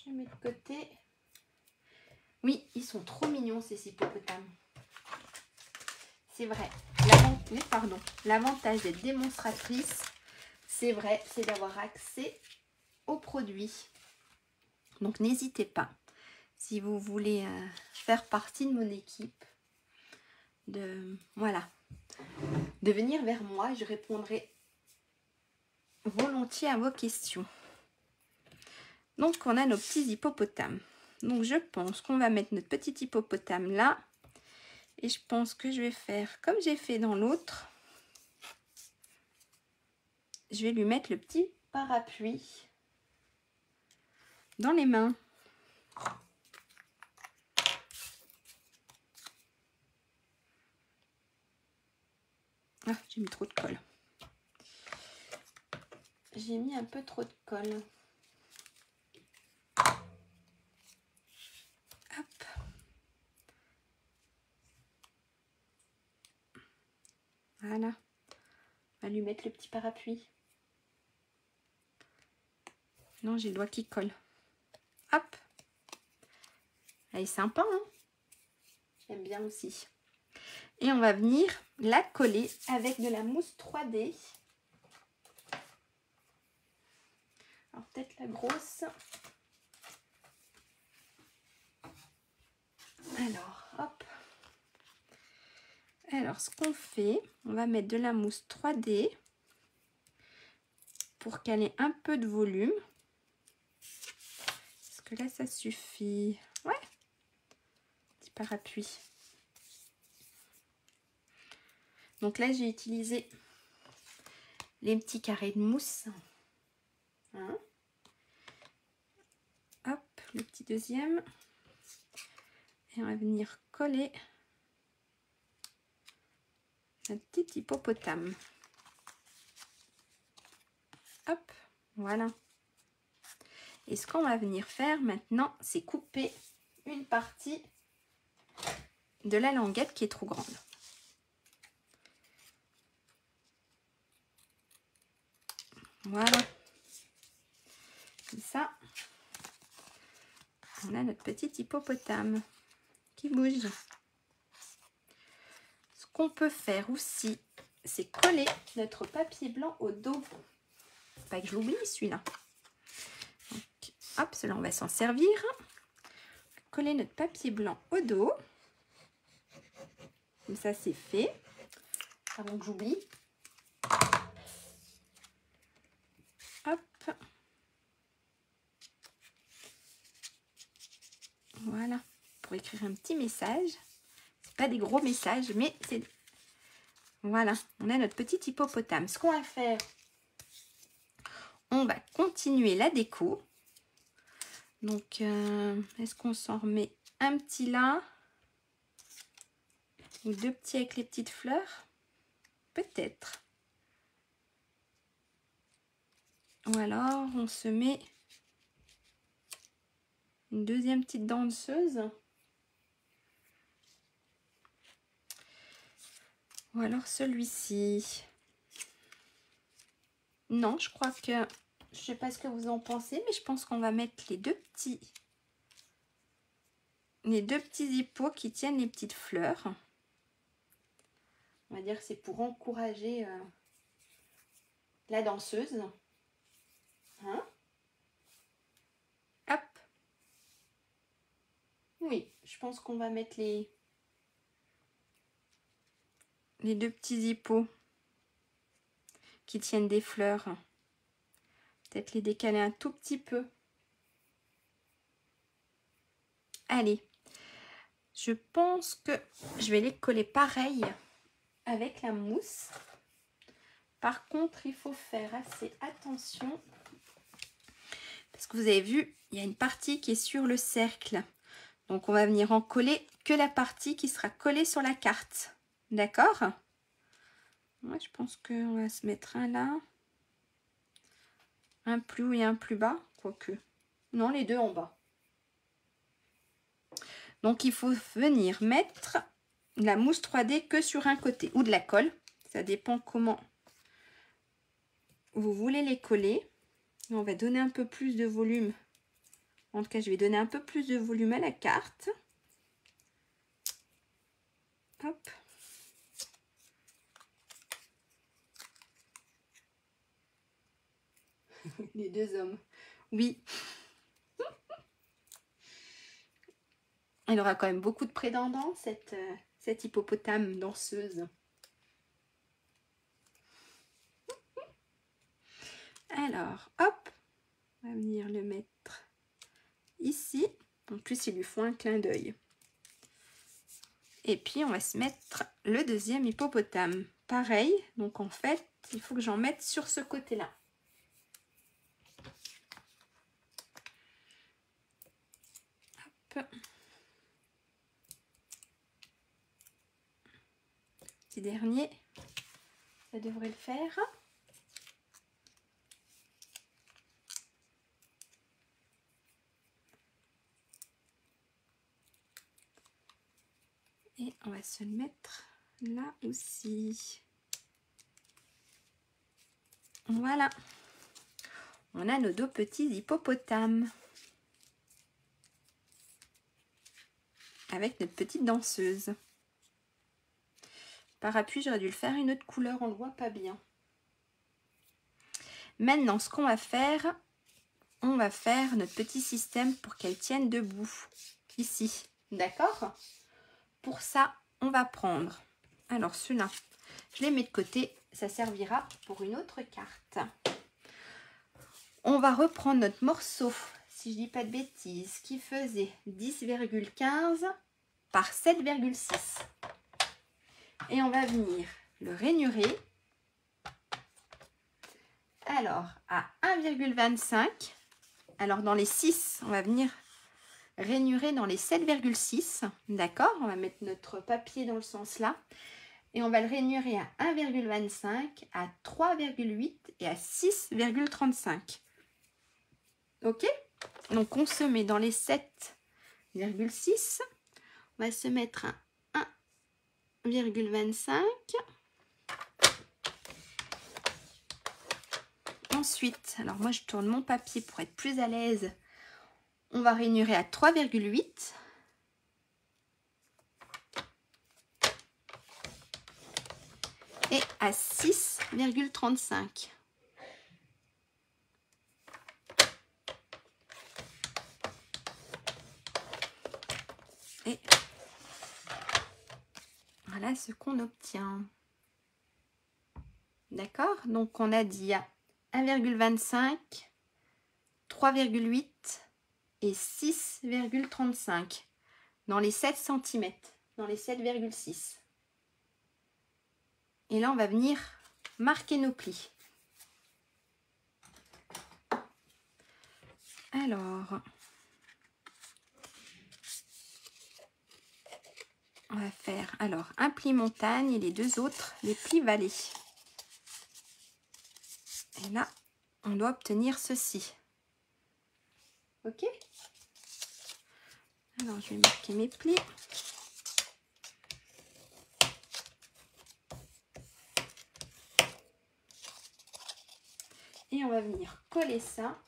A: je mets de côté. Oui, ils sont trop mignons ces hippopotames. C'est vrai. L'avantage d'être démonstratrice, c'est vrai, c'est d'avoir accès aux produits. Donc n'hésitez pas, si vous voulez faire partie de mon équipe, de venir vers moi, je répondrai volontiers à vos questions. Donc on a nos petits hippopotames. Donc je pense qu'on va mettre notre petit hippopotame là. Et je pense que je vais faire comme j'ai fait dans l'autre. Je vais lui mettre le petit parapluie dans les mains. Ah, j'ai mis trop de colle. J'ai mis un peu trop de colle. Hop. Voilà. On va lui mettre le petit parapluie. Non, j'ai le doigt qui colle. Hop. Elle est sympa, hein? J'aime bien aussi. Et on va venir la coller avec de la mousse 3D. Alors peut-être la grosse. Alors, hop. Alors, ce qu'on fait, on va mettre de la mousse 3D pour qu'elle ait un peu de volume. Parce que là, ça suffit. Ouais. Petit parapluie. Donc là, j'ai utilisé les petits carrés de mousse. Hein. Hop, le petit deuxième. Et on va venir coller un petit hippopotame. Hop, voilà. Et ce qu'on va venir faire maintenant, c'est couper une partie de la languette qui est trop grande. Voilà. Comme ça, on a notre notre petit hippopotame qui bouge. Ce qu'on peut faire aussi, c'est coller notre papier blanc au dos. Pas que je l'oublie celui-là. Hop, cela on va s'en servir. Coller notre papier blanc au dos. Comme ça c'est fait. Avant que j'oublie. Hop. Voilà. Pour écrire un petit message. C'est pas des gros messages, mais c'est... Voilà. On a notre petit hippopotame. Ce qu'on va faire, on va continuer la déco. Donc, est-ce qu'on s'en remet un petit là? Ou deux petits avec les petites fleurs? Peut-être. Ou alors, on se met une deuxième petite danseuse. Ou alors celui-ci. Non, je crois que... Je sais pas ce que vous en pensez, mais je pense qu'on va mettre les deux petits hippos qui tiennent les petites fleurs. On va dire que c'est pour encourager la danseuse. Hein? Hop. Oui, je pense qu'on va mettre les deux petits hippos qui tiennent des fleurs. Peut-être les décaler un tout petit peu. Allez, je pense que je vais les coller pareil avec la mousse. Par contre, il faut faire assez attention parce que vous avez vu, il y a une partie qui est sur le cercle. Donc, on va venir en coller que la partie qui sera collée sur la carte. D'accord? Moi, je pense qu'on va se mettre un là. Un plus haut et un plus bas. Quoique. Non, les deux en bas. Donc, il faut venir mettre la mousse 3D que sur un côté. Ou de la colle. Ça dépend comment vous voulez les coller. On va donner un peu plus de volume. En tout cas, je vais donner un peu plus de volume à la carte. Hop. Les deux hommes. Oui. Elle aura quand même beaucoup de prétendants, cette hippopotame danseuse. Alors, hop. On va venir le mettre ici. En plus, il lui faut un clin d'œil. Et puis, on va se mettre le deuxième hippopotame. Pareil. Donc, en fait, il faut que j'en mette sur ce côté-là. Hop. Petit dernier. Ça devrait le faire. Et on va se le mettre là aussi. Voilà. On a nos deux petits hippopotames. Avec notre petite danseuse. Par appui, j'aurais dû le faire une autre couleur, on ne le voit pas bien. Maintenant, ce qu'on va faire, on va faire notre petit système pour qu'elle tienne debout. Ici, d'accord? Pour ça, on va prendre, alors ceux-là, je les mets de côté, ça servira pour une autre carte. On va reprendre notre morceau, si je dis pas de bêtises, qui faisait 10,15 par 7,6. Et on va venir le rainurer. Alors, à 1,25. Alors, dans les 6, on va venir rainurer dans les 7,6. D'accord? On va mettre notre papier dans le sens là. Et on va le rainurer à 1,25, à 3,8 et à 6,35. Ok? Donc, on se met dans les 7,6. On va se mettre à 1,25. Ensuite, alors moi je tourne mon papier pour être plus à l'aise. On va rainurer à 3,8. Et à 6,35. Et voilà ce qu'on obtient. D'accord? Donc on a dit à 1,25, 3,8 et 6,35 dans les 7 cm, dans les 7,6. Et là, on va venir marquer nos plis. Alors, on va faire un pli montagne et les deux autres, les plis vallées. Et là, on doit obtenir ceci. Ok? Alors, je vais marquer mes plis. Et on va venir coller ça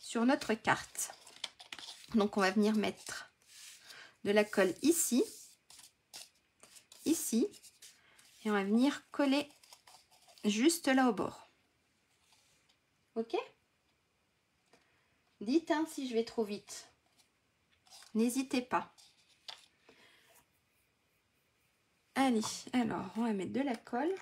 A: sur notre carte. Donc, on va venir mettre de la colle ici, ici, et on va venir coller juste là au bord. Ok? Dites hein, si je vais trop vite. N'hésitez pas. Allez, alors on va mettre de la colle.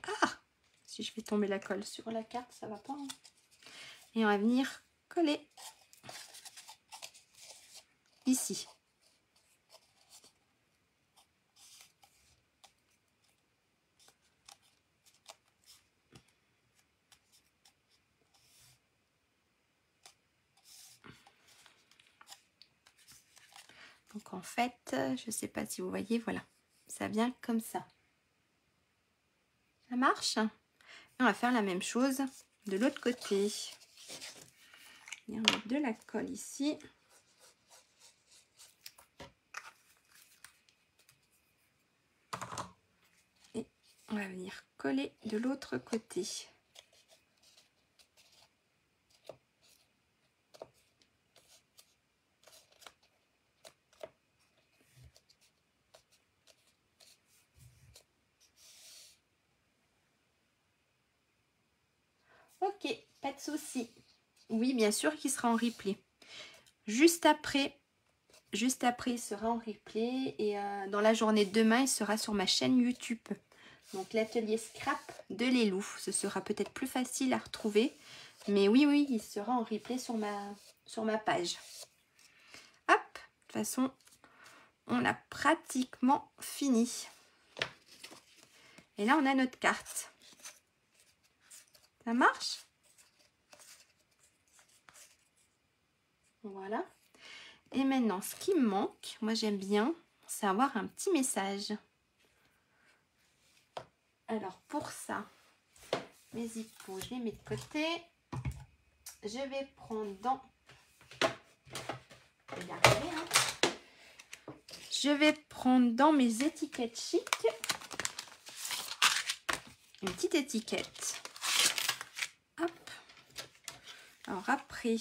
A: Ah! Si je fais tomber la colle sur la carte, ça va pas. Hein. Et on va venir coller ici. Donc en fait, je ne sais pas si vous voyez, voilà, ça vient comme ça. Ça marche? Et on va faire la même chose de l'autre côté. Et on met de la colle ici. Et on va venir coller de l'autre côté. Ok, pas de souci. Oui, bien sûr qu'il sera en replay. Juste après, il sera en replay. Et dans la journée de demain, il sera sur ma chaîne YouTube. Donc l'atelier scrap de Lélou. Ce sera peut-être plus facile à retrouver. Mais oui, oui, il sera en replay sur ma page. Hop, de toute façon, on a pratiquement fini. Et là, on a notre carte. Ça marche? Voilà. Et maintenant, ce qui me manque, moi j'aime bien, c'est avoir un petit message. Alors pour ça, mes hippos, je les mets de côté. Je vais prendre dans... Je vais prendre dans mes étiquettes chic une petite étiquette. Hop. Alors après,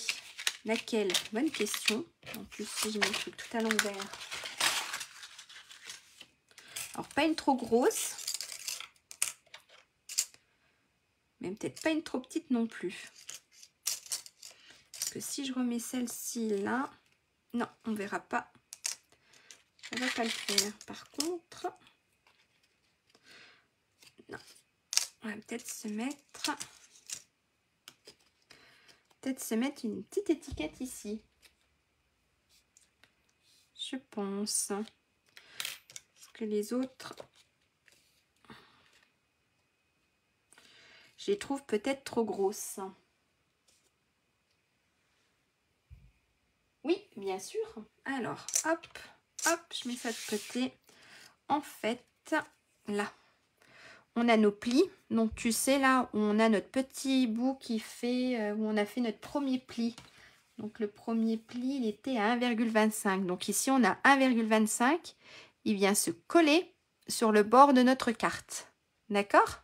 A: laquelle? Bonne question. En plus, si je mets le truc tout à l'envers. Alors, pas une trop grosse. Mais peut-être pas une trop petite non plus. Parce que si je remets celle-ci là... Non, on verra pas. Ça va pas le faire. Par contre... Non. On va peut-être se mettre... une petite étiquette ici. Je pense. Parce que les autres... Je les trouve peut-être trop grosses. Oui, bien sûr. Alors, hop, hop, je mets ça de côté. En fait, là, on a nos plis. Donc, tu sais, là, on a notre petit bout qui fait... où on a fait notre premier pli. Donc, le premier pli, il était à 1,25. Donc, ici, on a 1,25. Il vient se coller sur le bord de notre carte. D'accord?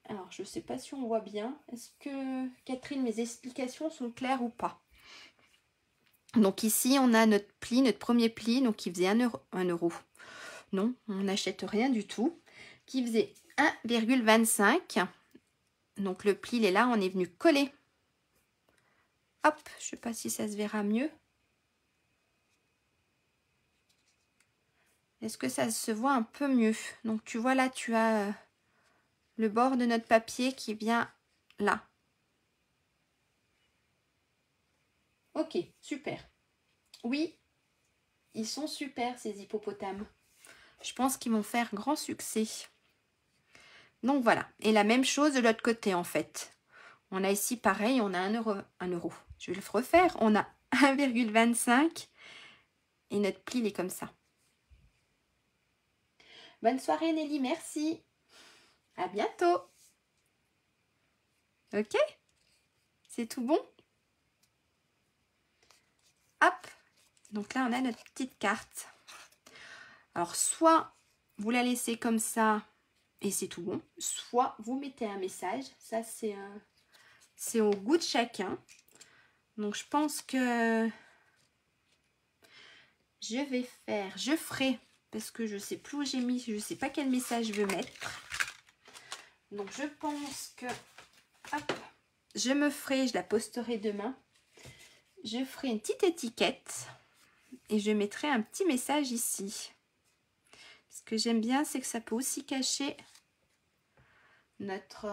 A: Alors, je ne sais pas si on voit bien. Est-ce que, Catherine, mes explications sont claires ou pas? Donc ici, on a notre pli, notre premier pli, donc qui faisait 1 euro. Non, on n'achète rien du tout. Qui faisait 1,25. Donc le pli, il est là, on est venu coller. Hop, je ne sais pas si ça se verra mieux. Est-ce que ça se voit un peu mieux? Donc tu vois là, tu as le bord de notre papier qui vient là. Ok, super. Oui, ils sont super ces hippopotames. Je pense qu'ils vont faire grand succès. Donc voilà. Et la même chose de l'autre côté en fait. On a ici pareil, on a 1 euro. Je vais le refaire. On a 1,25 et notre pli il est comme ça. Bonne soirée Nelly, merci. À bientôt. Ok? C'est tout bon? Hop. Donc là, on a notre petite carte. Alors, soit vous la laissez comme ça et c'est tout bon. Soit vous mettez un message. Ça, c'est au goût de chacun. Donc, je pense que je ferai, parce que je sais plus où j'ai mis, je sais pas quel message je veux mettre. Donc, je pense que, hop, je la posterai demain. Je ferai une petite étiquette et je mettrai un petit message ici. Ce que j'aime bien, c'est que ça peut aussi cacher notre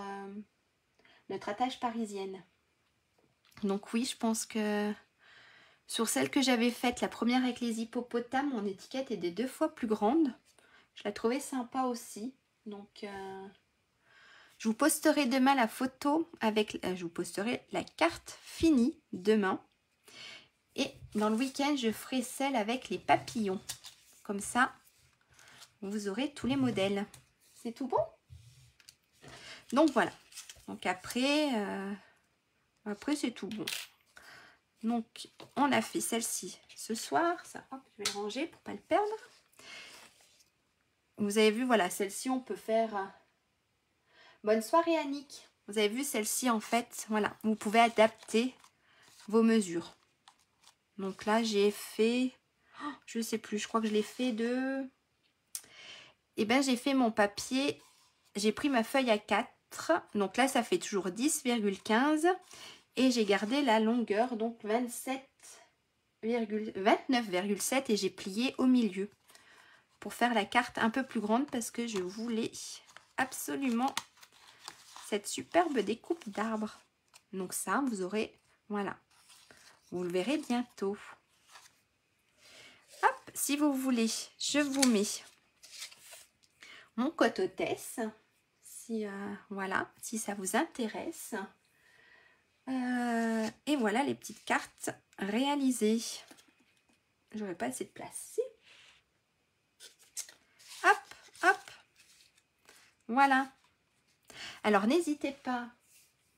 A: attache parisienne. Donc oui, je pense que sur celle que j'avais faite, la première avec les hippopotames, mon étiquette est des 2 fois plus grande. Je la trouvais sympa aussi. Donc je vous posterai demain la photo avec, je vous posterai la carte finie demain. Et dans le week-end, je ferai celle avec les papillons. Comme ça, vous aurez tous les modèles. C'est tout bon? Donc voilà. Donc après c'est tout bon. Donc on a fait celle-ci ce soir. Ça, hop, je vais le ranger pour pas le perdre. Vous avez vu, voilà, celle-ci on peut faire. Bonne soirée Annick. Vous avez vu celle-ci en fait, voilà, vous pouvez adapter vos mesures. Donc là j'ai fait, je sais plus, je crois que je l'ai fait de. Et ben j'ai fait mon papier, j'ai pris ma feuille à 4. Donc là ça fait toujours 10,15 et j'ai gardé la longueur, donc 29,7 et j'ai plié au milieu pour faire la carte un peu plus grande parce que je voulais absolument cette superbe découpe d'arbre. Donc ça, vous aurez, voilà, vous le verrez bientôt. Hop, si vous voulez, je vous mets mon cote-hôtesse, si, voilà, si ça vous intéresse. Et voilà les petites cartes réalisées. J'aurais pas assez de place. Hop, hop. Voilà. Alors n'hésitez pas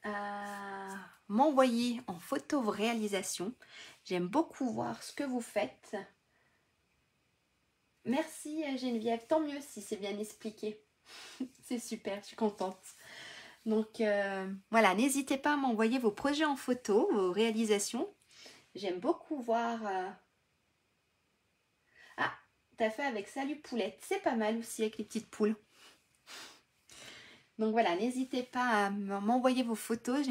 A: à m'envoyer en photo vos réalisations. J'aime beaucoup voir ce que vous faites. Merci Geneviève, tant mieux si c'est bien expliqué. C'est super, je suis contente. Donc voilà, n'hésitez pas à m'envoyer vos projets en photo, vos réalisations. J'aime beaucoup voir... Ah, t'as fait avec Salut Poulette, c'est pas mal aussi avec les petites poules. Donc voilà, n'hésitez pas à m'envoyer vos photos,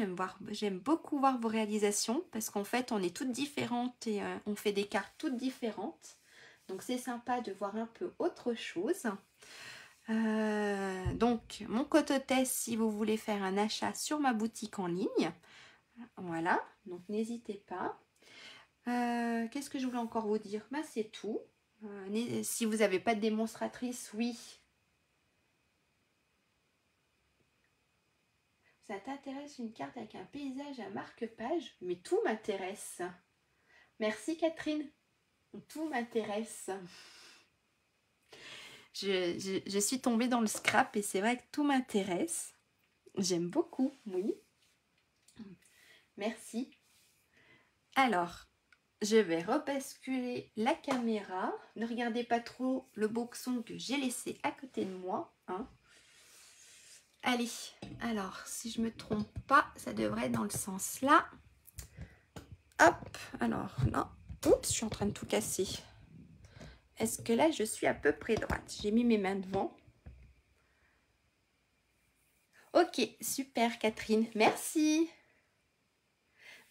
A: j'aime beaucoup voir vos réalisations parce qu'en fait on est toutes différentes et on fait des cartes toutes différentes. Donc c'est sympa de voir un peu autre chose. Donc mon cote-hôtesse si vous voulez faire un achat sur ma boutique en ligne. Voilà, donc n'hésitez pas. Qu'est-ce que je voulais encore vous dire? Ben, c'est tout. Si vous n'avez pas de démonstratrice, oui. Ça t'intéresse une carte avec un paysage à marque-page? Mais tout m'intéresse. Merci Catherine. Tout m'intéresse. Je suis tombée dans le scrap et c'est vrai que tout m'intéresse. J'aime beaucoup, oui. Merci. Alors, je vais rebasculer la caméra. Ne regardez pas trop le boxon que j'ai laissé à côté de moi. Hein. Allez, alors, si je me trompe pas, ça devrait être dans le sens là. Hop, alors, non. Oups, je suis en train de tout casser. Est-ce que là, je suis à peu près droite? J'ai mis mes mains devant. Ok, super Catherine, merci.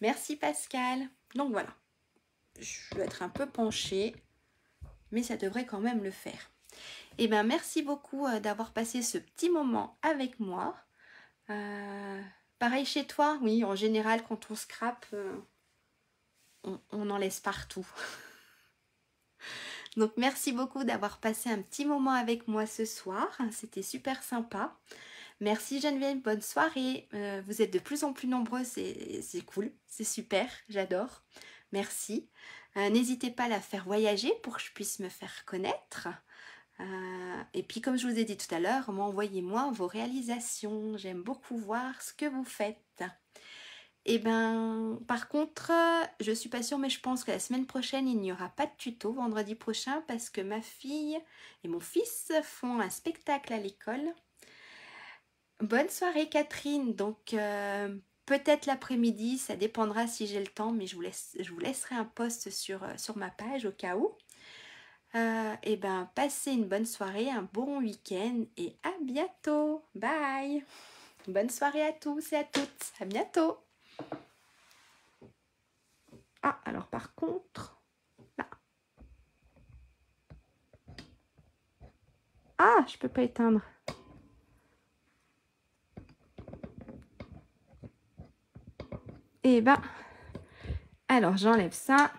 A: Merci Pascal. Donc voilà, je vais être un peu penchée, mais ça devrait quand même le faire. Eh bien, merci beaucoup d'avoir passé ce petit moment avec moi. Pareil chez toi, oui, en général, quand on scrape, on en laisse partout. Donc, merci beaucoup d'avoir passé un petit moment avec moi ce soir. C'était super sympa. Merci Geneviève, bonne soirée. Vous êtes de plus en plus nombreux, c'est cool, c'est super, j'adore. Merci. N'hésitez pas à la faire voyager pour que je puisse me faire connaître. Et puis comme je vous ai dit tout à l'heure, envoyez-moi vos réalisations. J'aime beaucoup voir ce que vous faites. Et ben, par contre, je suis pas sûre, mais je pense que la semaine prochaine, il n'y aura pas de tuto vendredi prochain parce que ma fille et mon fils font un spectacle à l'école. Bonne soirée Catherine, donc peut-être l'après-midi, ça dépendra si j'ai le temps, mais je vous laisserai un post sur ma page au cas où. Et ben passez une bonne soirée, un bon week-end et à bientôt. Bye. Bonne soirée à tous et à toutes. À bientôt. Ah, alors par contre, là. Ah, je peux pas éteindre. Et ben, alors j'enlève ça.